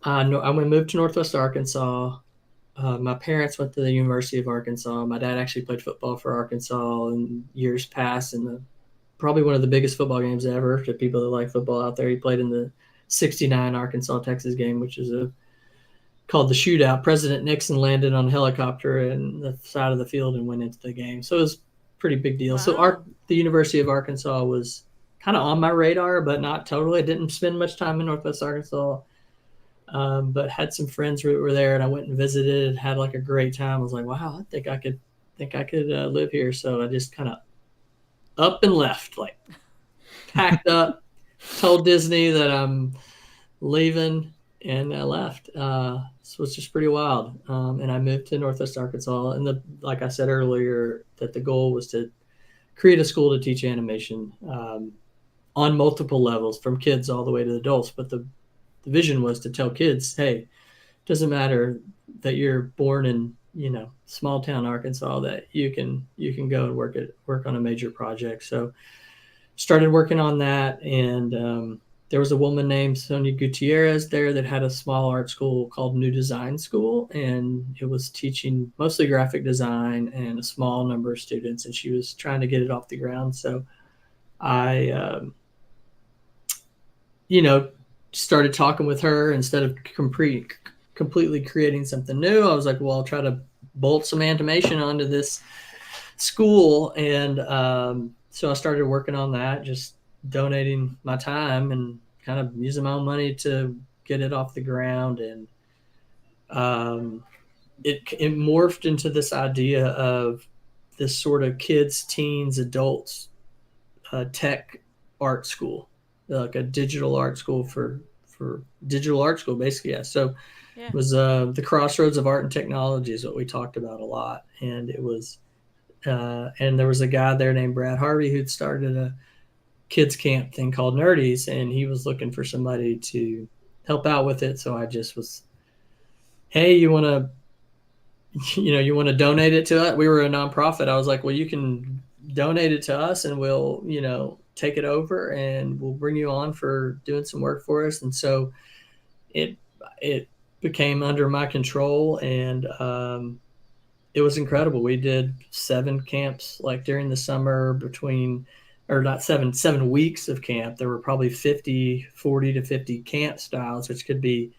I moved to Northwest Arkansas. My parents went to the University of Arkansas. My dad actually played football for Arkansas in years past, and probably one of the biggest football games ever to people that like football out there. He played in the '69 Arkansas-Texas game, which is called the shootout. President Nixon landed on a helicopter in the side of the field and went into the game. So it was a pretty big deal. Wow. So the University of Arkansas was kind of on my radar, but not totally. I didn't spend much time in Northwest Arkansas, but had some friends who were there, and I went and visited, had like a great time. I was like, wow, I think I could live here. So I just kind of up and left, like packed up, told Disney that I'm leaving, and I left. So it's just pretty wild. And I moved to Northwest Arkansas, and like I said earlier, that the goal was to create a school to teach animation on multiple levels, from kids all the way to adults. But the vision was to tell kids, hey, it doesn't matter that you're born in small town Arkansas, that you can go and work on a major project. So started working on that, and there was a woman named Sonia Gutierrez there that had a small art school called New Design School, and it was teaching mostly graphic design and a small number of students, and she was trying to get it off the ground. So I started talking with her. Instead of completely creating something new, I was like, well, I'll try to bolt some animation onto this school. And so I started working on that, just donating my time and kind of using my own money to get it off the ground. And it morphed into this idea of this sort of kids, teens, adults tech art school, like a digital art school for digital art school, basically. Yeah. So it was the crossroads of art and technology is what we talked about a lot. And it was, and there was a guy there named Brad Harvey who'd started a kids camp thing called Nerdies, and he was looking for somebody to help out with it. So I just was, hey, you want to donate it to us? We were a nonprofit. I was like, well, you can donate it to us, and we'll, take it over, and we'll bring you on for doing some work for us. And so it became under my control, and it was incredible. We did 7 camps, like during the summer, not 7 weeks of camp. There were probably 40 to 50 camp styles, which could be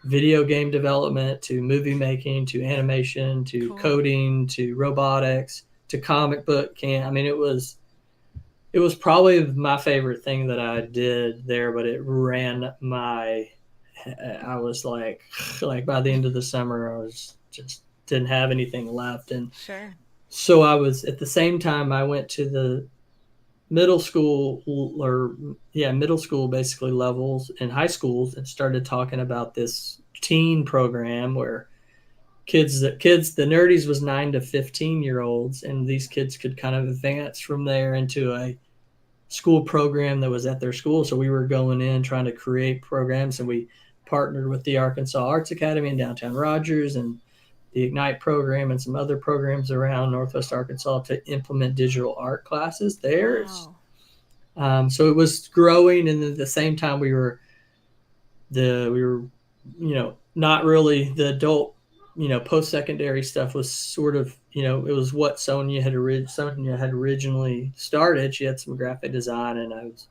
video game development to movie making to animation to cool. Coding to robotics to comic book camp. I mean, it was probably my favorite thing that I did there, but it ran I was like by the end of the summer, I was just didn't have anything left. And sure. So I was, at the same time, I went to the middle school basically levels in high schools, and started talking about this teen program where the Nerdies was 9 to 15-year-olds, and these kids could kind of advance from there into a school program that was at their school. So we were going in trying to create programs, and we partnered with the Arkansas Arts Academy in downtown Rogers and the Ignite program and some other programs around Northwest Arkansas to implement digital art classes there. Wow. So it was growing, and at the same time we were not really the adult, post-secondary stuff was sort of, it was what Sonia had originally started. She had some graphic design, and I was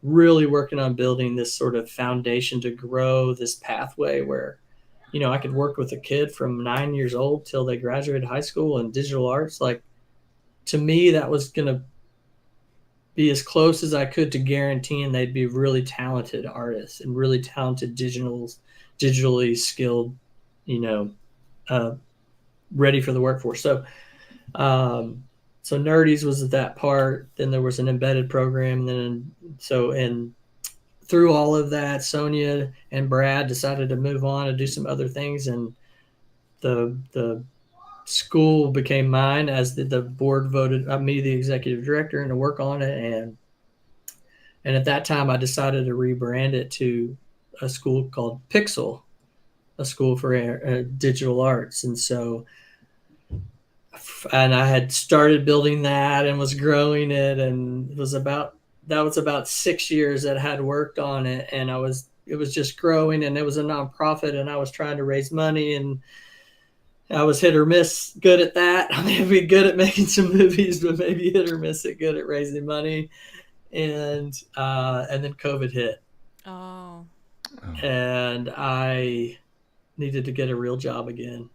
really working on building this sort of foundation to grow this pathway where, I could work with a kid from 9 years old till they graduated high school in digital arts. Like, to me, that was going to be as close as I could to guaranteeing they'd be really talented artists and really talented digitally skilled, ready for the workforce. So Nerdies was that part. Then there was an embedded program. And then through all of that, Sonia and Brad decided to move on and do some other things, and the school became mine as the board voted me the executive director and to work on it. And at that time I decided to rebrand it to a school called Pixel, a school for digital arts. And I had started building that and was growing it, and it was about 6 years that I had worked on it, and it was just growing, and it was a nonprofit, and I was trying to raise money, and I was hit or miss good at that. I mean, I'd be good at making some movies, but maybe hit or miss it good at raising money. And then COVID hit. Oh. And I needed to get a real job again.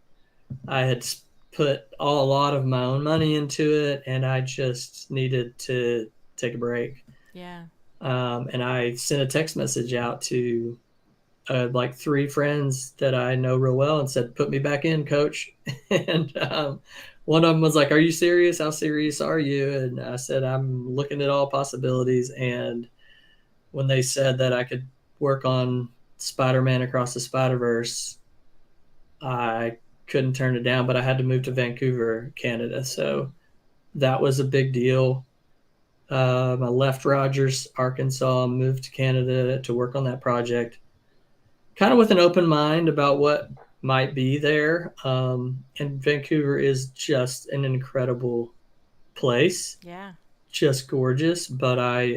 I had put a lot of my own money into it, and I just needed to take a break. Yeah. And I sent a text message out to like 3 friends that I know real well and said, "Put me back in, coach." And one of them was like, "Are you serious? How serious are you?" And I said, "I'm looking at all possibilities." And when they said that I could work on Spider-Man Across the Spider-Verse, I couldn't turn it down, but I had to move to Vancouver, Canada. So that was a big deal. I left Rogers, Arkansas, moved to Canada to work on that project, kind of with an open mind about what might be there. And Vancouver is just an incredible place. Yeah. Just gorgeous. But I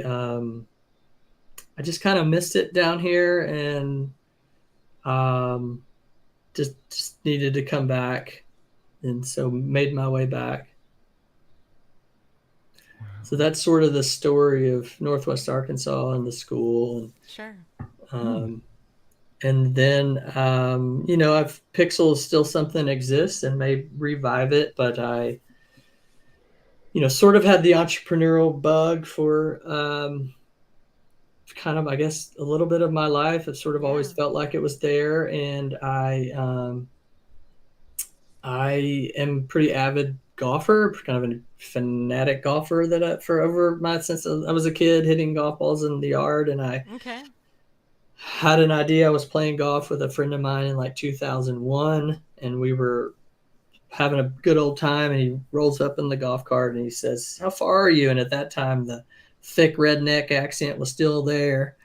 just kind of missed it down here, and just needed to come back, and so made my way back. So that's sort of the story of Northwest Arkansas and the school. And Sure. And then, Pixel is still something that exists and may revive it, but I, sort of had the entrepreneurial bug for kind of, I guess, a little bit of my life. It sort of always felt like it was there. And I am a pretty avid golfer, kind of a fanatic golfer since I was a kid, hitting golf balls in the yard. And I had an idea. I was playing golf with a friend of mine in like 2001, and we were having a good old time, and he rolls up in the golf cart and he says, "How far are you?" And at that time, the thick redneck accent was still there.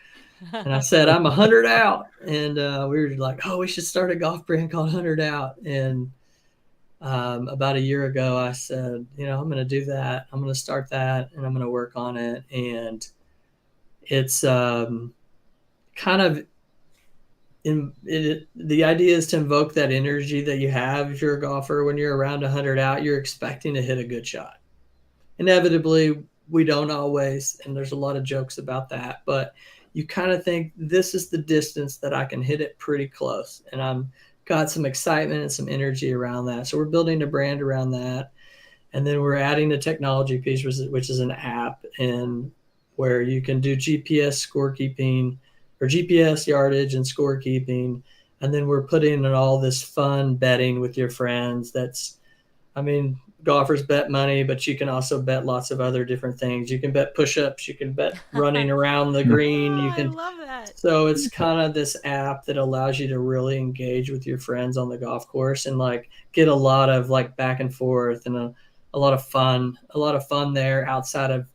And I said, "I'm 100 out." And we were like, "Oh, we should start a golf brand called 100 Out." And about a year ago, I said, I'm going to do that. I'm going to start that, and I'm going to work on it. And it's kind of the idea is to invoke that energy that you have if you're a golfer. When you're around 100 out, you're expecting to hit a good shot. Inevitably, we don't always, and there's a lot of jokes about that, but you kind of think, this is the distance that I can hit it pretty close, and I'm got some excitement and some energy around that. So we're building a brand around that, and then we're adding a technology piece, which is an app, and where you can do GPS scorekeeping, or GPS yardage and scorekeeping. And then we're putting in all this fun betting with your friends. Golfers bet money, but you can also bet lots of other different things. You can bet push-ups, you can bet running around the green. I love that. So it's kind of this app that allows you to really engage with your friends on the golf course and like get a lot of like back and forth and a lot of fun there outside of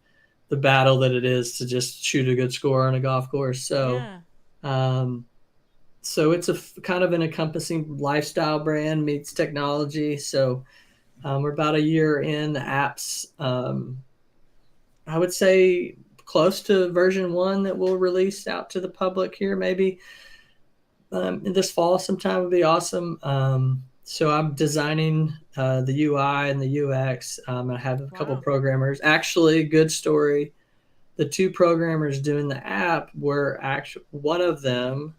the battle that it is to just shoot a good score on a golf course. So, so it's a kind of an encompassing lifestyle brand meets technology. So we're about a year in. The app's, I would say, close to version 1 that we'll release out to the public here maybe in this fall sometime would be awesome. So I'm designing the UI and the UX. I have a couple programmers. Actually, good story. The 2 programmers doing the app were one of them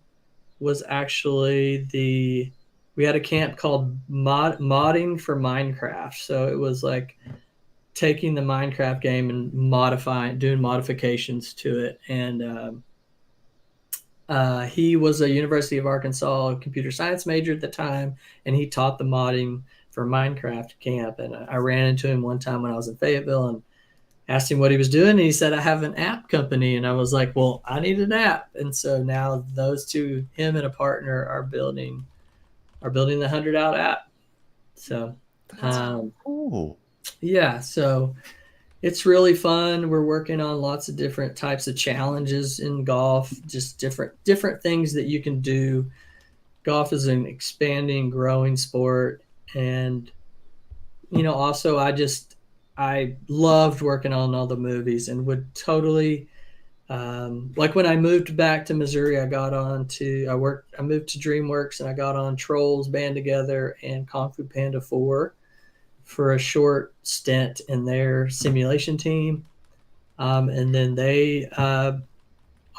was actually we had a camp called modding for Minecraft. So it was like taking the Minecraft game and doing modifications to it. And he was a University of Arkansas computer science major at the time, and he taught the modding for Minecraft camp. And I ran into him one time when I was in Fayetteville, and asked him what he was doing, and he said, I have an app company. And I was like, well, I need an app. And so now those two, him and a partner, are building the 100 Out app. So That's Cool. yeah, so it's really fun. We're working on lots of different types of challenges in golf, just different things that you can do. Golf is an expanding, growing sport, and also I loved working on all the movies and would totally like when I moved back to Missouri, I moved to Dreamworks and I got on Trolls Band Together and Kung Fu Panda 4 for a short stint in their simulation team. And then they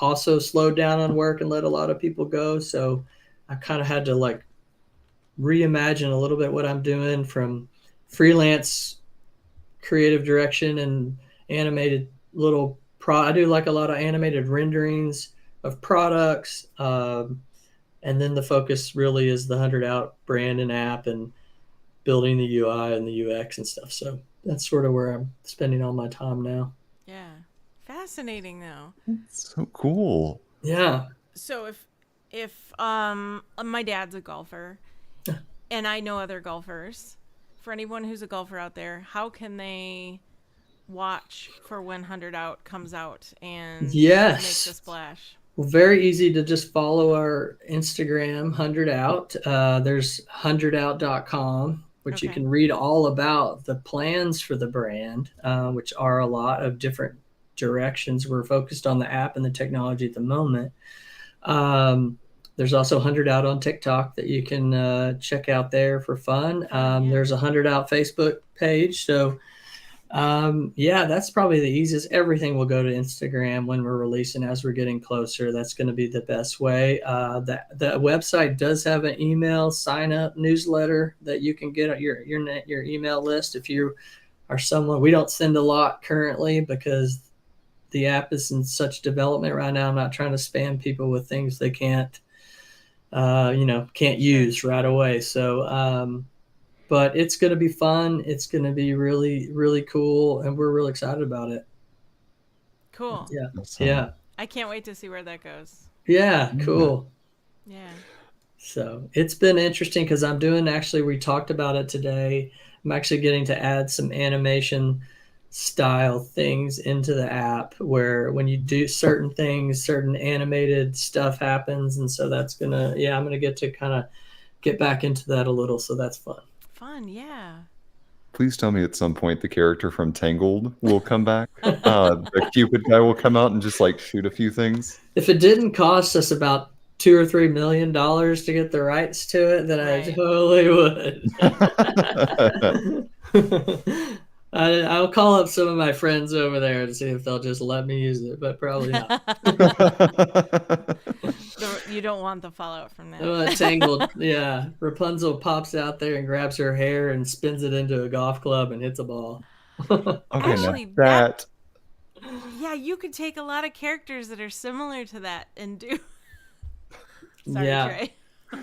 also slowed down on work and let a lot of people go. So I kind of had to like reimagine a little bit what I'm doing from freelance creative direction and animated I do like a lot of animated renderings of products. And then the focus really is the 100 Out brand and app and building the UI and the UX and stuff. So that's sort of where I'm spending all my time now. yeah, fascinating though. So cool. Yeah. So if my dad's a golfer, and I know other golfers. For anyone who's a golfer out there, how can they watch for when 100 Out comes out and Yes. make the splash? Well, very easy to just follow our Instagram, 100 Out. There's 100out.com, which you Okay. can read all about the plans for the brand, which are a lot of different directions. We're focused on the app and the technology at the moment. There's also 100 Out on TikTok that you can check out there for fun. Yeah. There's a 100 Out Facebook page. So yeah, that's probably the easiest. Everything will go to Instagram when we're releasing as we're getting closer. That's going to be the best way. The website does have an email sign up newsletter that you can get your email list if you are someone. We don't send a lot currently because the app is in such development right now. I'm not trying to spam people with things they can't use right away. So but it's going to be fun. It's going to be really, really cool. And we're really excited about it. Cool. Yeah. Awesome. Yeah. I can't wait to see where that goes. Yeah. Cool. Yeah. So it's been interesting because we talked about it today. I'm actually getting to add some animation style things into the app where when you do certain things, certain animated stuff happens. And so I'm going to get to kind of get back into that a little. So that's fun. Fun, yeah. Please tell me at some point the character from Tangled will come back. The Cupid guy will come out and just like shoot a few things. If it didn't cost us about $2 or $3 million to get the rights to it, then Right. I totally would. I'll call up some of my friends over there and see if they'll just let me use it, but probably not. You don't want the fallout from that. Tangled, yeah. Rapunzel pops out there and grabs her hair and spins it into a golf club and hits a ball. Okay, Actually, now that Yeah, you could take a lot of characters that are similar to that and do. Sorry, Yeah. Trey.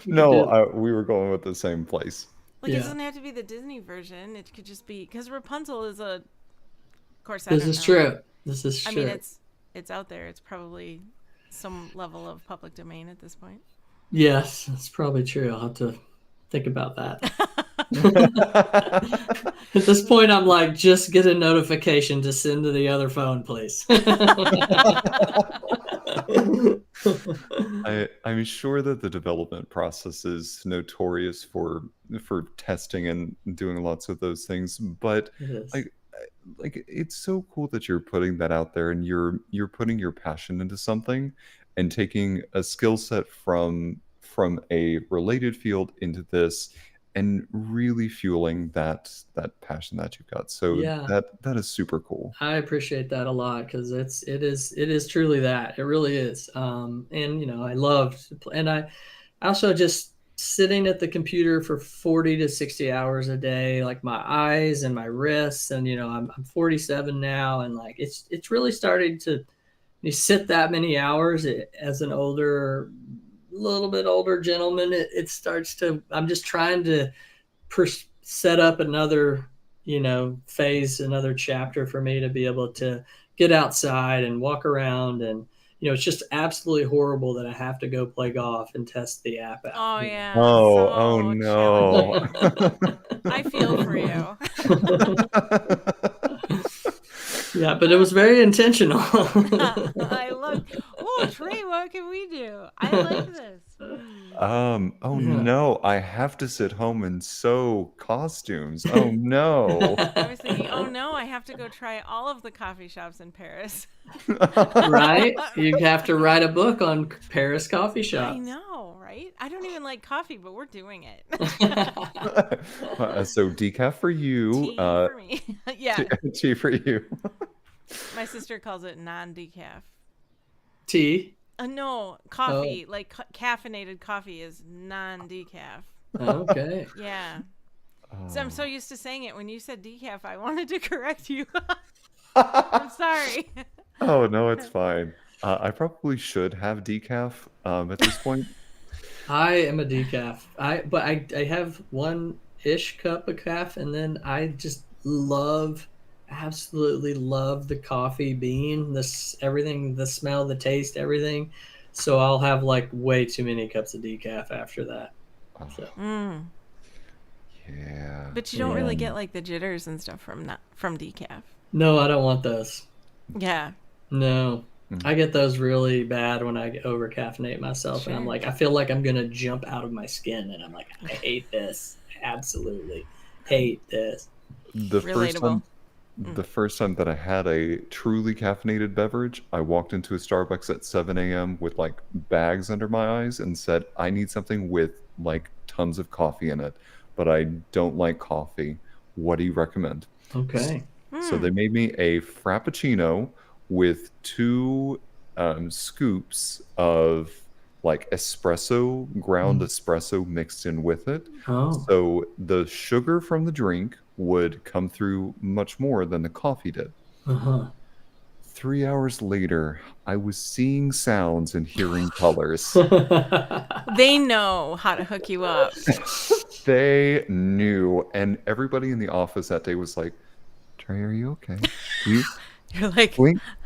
no, we were going with the same place. Like, Yeah. it doesn't have to be the Disney version. It could just be because Rapunzel is Of course, I This don't is know. true. This is I true. mean, it's out there. It's probably some level of public domain at this point. Yes, that's probably true. I'll have to think about that. At this point, I'm like, just get a notification to send to the other phone, please. I'm sure that the development process is notorious for testing and doing lots of those things, but It is. like it's so cool that you're putting that out there and you're putting your passion into something and taking a skill set from a related field into this and really fueling that passion that you've got. So Yeah. that is super cool. I appreciate that a lot because it is truly that. It really is. And I loved, and I also just sitting at the computer for 40 to 60 hours a day, like my eyes and my wrists, and I'm 47 now, and like it's really starting to, you sit that many hours as an little bit older gentleman, it starts to, I'm just trying to set up another phase, another chapter for me to be able to get outside and walk around. And, it's just absolutely horrible that I have to go play golf and test the app out. Oh yeah. Oh so no. challenging. I feel for you. Yeah, but it was very intentional. I love. Oh, Trey, what can we do? I like this. Oh no, I have to sit home and sew costumes. Oh no. I was thinking, oh no, I have to go try all of the coffee shops in Paris. Right? You have to write a book on Paris coffee shops. I know, right? I don't even like coffee, but we're doing it. So decaf for you. Tea for me. Yeah. Tea for you. My sister calls it non-decaf. Tea? No, coffee. Like caffeinated coffee is non-decaf. Okay. Yeah. So I'm so used to saying it. When you said decaf, I wanted to correct you. I'm sorry. Oh no, it's fine. I probably should have decaf at this point. I am a decaf. But I have one-ish cup of calf, and then I just absolutely love the coffee bean, everything, the smell, the taste, everything. So I'll have like way too many cups of decaf after that. So. Yeah. But you don't really get like the jitters and stuff from decaf. No, I don't want those. Yeah. No. I get those really bad when I over caffeinate myself, and I'm like, I feel like I'm gonna jump out of my skin, and I'm like, I hate this. Absolutely hate this. The first time that I had a truly caffeinated beverage, I walked into a Starbucks at 7 a.m. with like bags under my eyes and said, I need something with like tons of coffee in it, but I don't like coffee. What do you recommend? Okay. So they made me a Frappuccino with 2 scoops of like ground espresso mixed in with it. Oh. So the sugar from the drink would come through much more than the coffee did. 3 hours later, I was seeing sounds and hearing colors. They know how to hook you up. They knew, and everybody in the office that day was like, Trey, are you okay? You're like,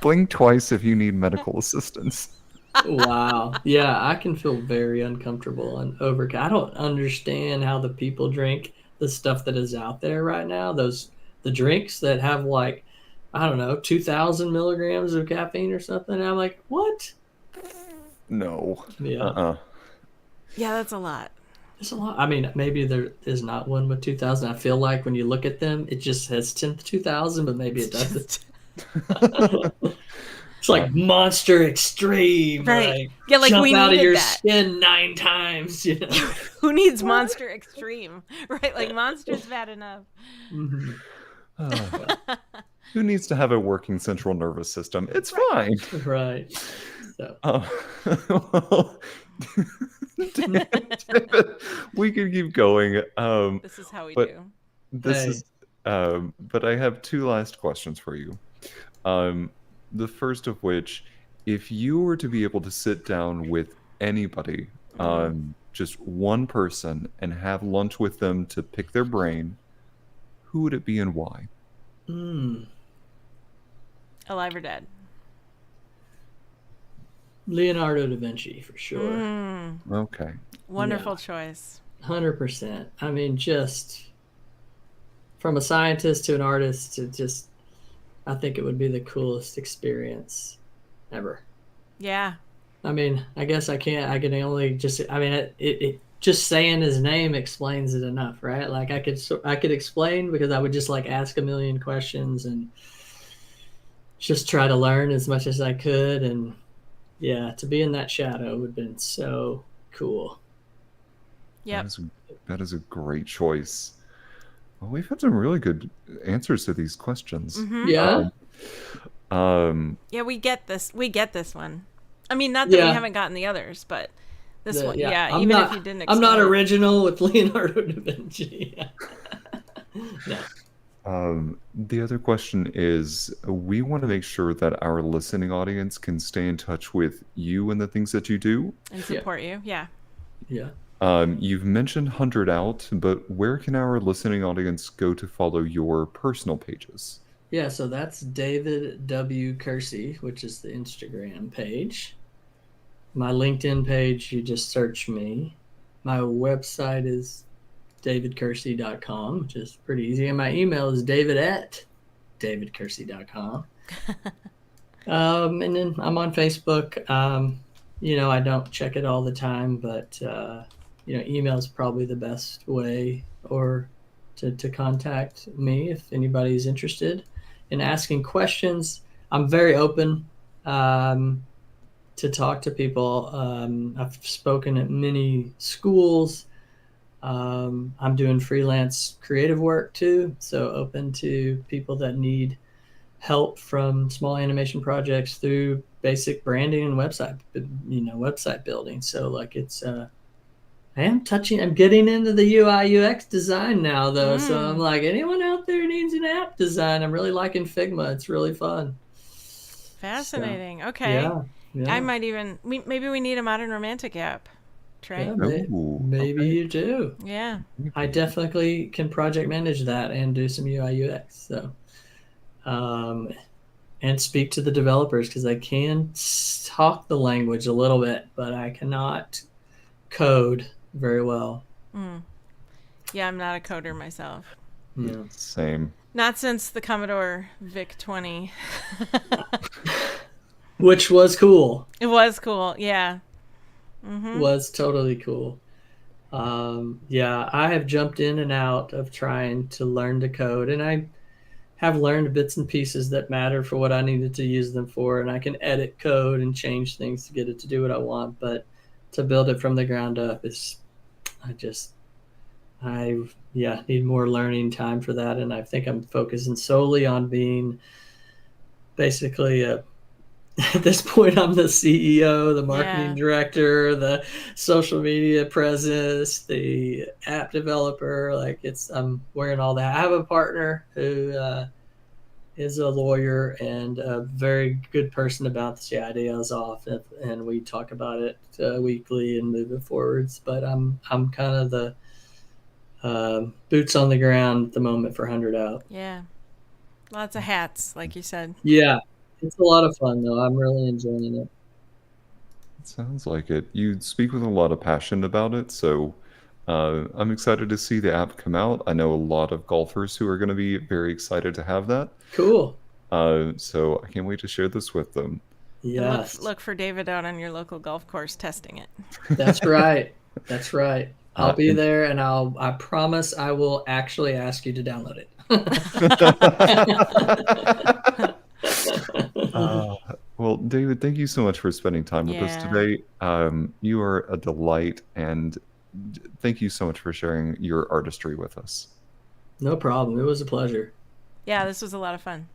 blink twice if you need medical assistance. Wow. Yeah, I can feel very uncomfortable and I don't understand how the people drink the stuff that is out there right now. The drinks that have like, I don't know, 2,000 milligrams of caffeine or something. And I'm like, what? No. Yeah. Yeah, that's a lot. It's a lot. I mean, maybe there is not one with 2,000. I feel like when you look at them, it just has 2,000, but maybe it doesn't. It's like Monster Extreme. Right. Like, yeah, like jump we out of needed your that. skin 9 times. Who needs Monster Extreme? Right? Like Monster's bad enough. Who needs to have a working central nervous system? It's fine. Right. So. Well, David, we can keep going. This is how we do. But I have 2 last questions for you. The first of which, if you were to be able to sit down with anybody, just one person, and have lunch with them to pick their brain, who would it be and why? Alive or dead? Leonardo da Vinci, for sure. Okay. Wonderful choice. 100%. I mean, just from a scientist to an artist to just, I think it would be the coolest experience ever. Yeah. I mean, I guess I can only just, I mean, it just saying his name explains it enough, right? Like I could explain, because I would just like ask a million questions and just try to learn as much as I could. And yeah, to be in that shadow would have been so cool. Yeah. That is a great choice. Well, we've had some really good answers to these questions. Yeah. Yeah, we get this. We get this one. I mean, not that we haven't gotten the others, but this one, yeah. Even if you didn't explain. I'm not original with Leonardo da Vinci. No. The other question is, we want to make sure that our listening audience can stay in touch with you and the things that you do. And support you, yeah. Yeah. You've mentioned 100 Out, but where can our listening audience go to follow your personal pages? Yeah, so that's David W. Kersey, which is the Instagram page. My LinkedIn page, you just search me. My website is davidkersey.com, which is pretty easy. And my email is david@davidkersey.com. And then I'm on Facebook. I don't check it all the time, but email is probably the best way or to contact me if anybody's interested in asking questions. I'm very open to talk to people. I've spoken at many schools. I'm doing freelance creative work too, so open to people that need help from small animation projects through basic branding and website building. So like I'm getting into the UI UX design now though. So I'm like, anyone out there needs an app design? I'm really liking Figma. It's really fun. Fascinating. So, Okay. yeah. I might even, maybe we need a Modern Romantic app. Trey? Yeah, Ooh, maybe okay. you do. Yeah. I definitely can project manage that and do some UI UX. So, and speak to the developers because I can talk the language a little bit, but I cannot code very well. Yeah, I'm not a coder myself. Yeah. Same. Not since the Commodore VIC-20. Which was cool. It was cool. Yeah. Was totally cool. Yeah, I have jumped in and out of trying to learn to code, and I have learned bits and pieces that matter for what I needed to use them for, and I can edit code and change things to get it to do what I want, but to build it from the ground up I need more learning time for that, and I think I'm focusing solely on being basically at this point, I'm the CEO, the marketing director, the social media presence, the app developer. I'm wearing all that. I have a partner who is a lawyer and a very good person about the ideas off, and we talk about it weekly and move it forwards. But I'm kind of the boots on the ground at the moment for 100 Out. Yeah. Lots of hats, like you said. Yeah. It's a lot of fun, though. I'm really enjoying it. It sounds like it. You speak with a lot of passion about it, so I'm excited to see the app come out. I know a lot of golfers who are going to be very excited to have that. Cool. So I can't wait to share this with them. Yes. Look for David out on your local golf course testing it. That's right. That's right. I'll be there, and I promise I will actually ask you to download it. Well, David, thank you so much for spending time with us today. You are a delight, and thank you so much for sharing your artistry with us. No problem. It was a pleasure. Yeah, this was a lot of fun.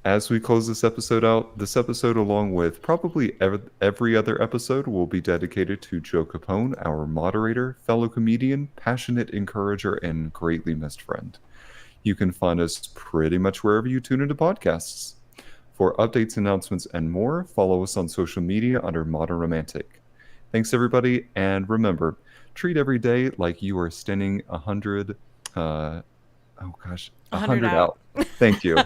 As we close this episode out, this episode, along with probably every other episode, will be dedicated to Joe Capone, our moderator, fellow comedian, passionate encourager, and greatly missed friend. You can find us pretty much wherever you tune into podcasts. For updates, announcements, and more, follow us on social media under Modern Romantic. Thanks, everybody, and remember, treat every day like you are standing 100 out. Thank you.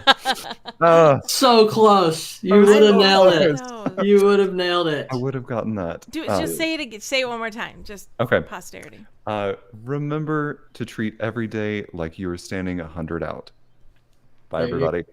So close. You would have nailed it. You would have nailed it. I would have gotten that. Just say it. Say it one more time. Just okay. Posterity. Remember to treat every day like you are standing 100 out. Bye, everybody.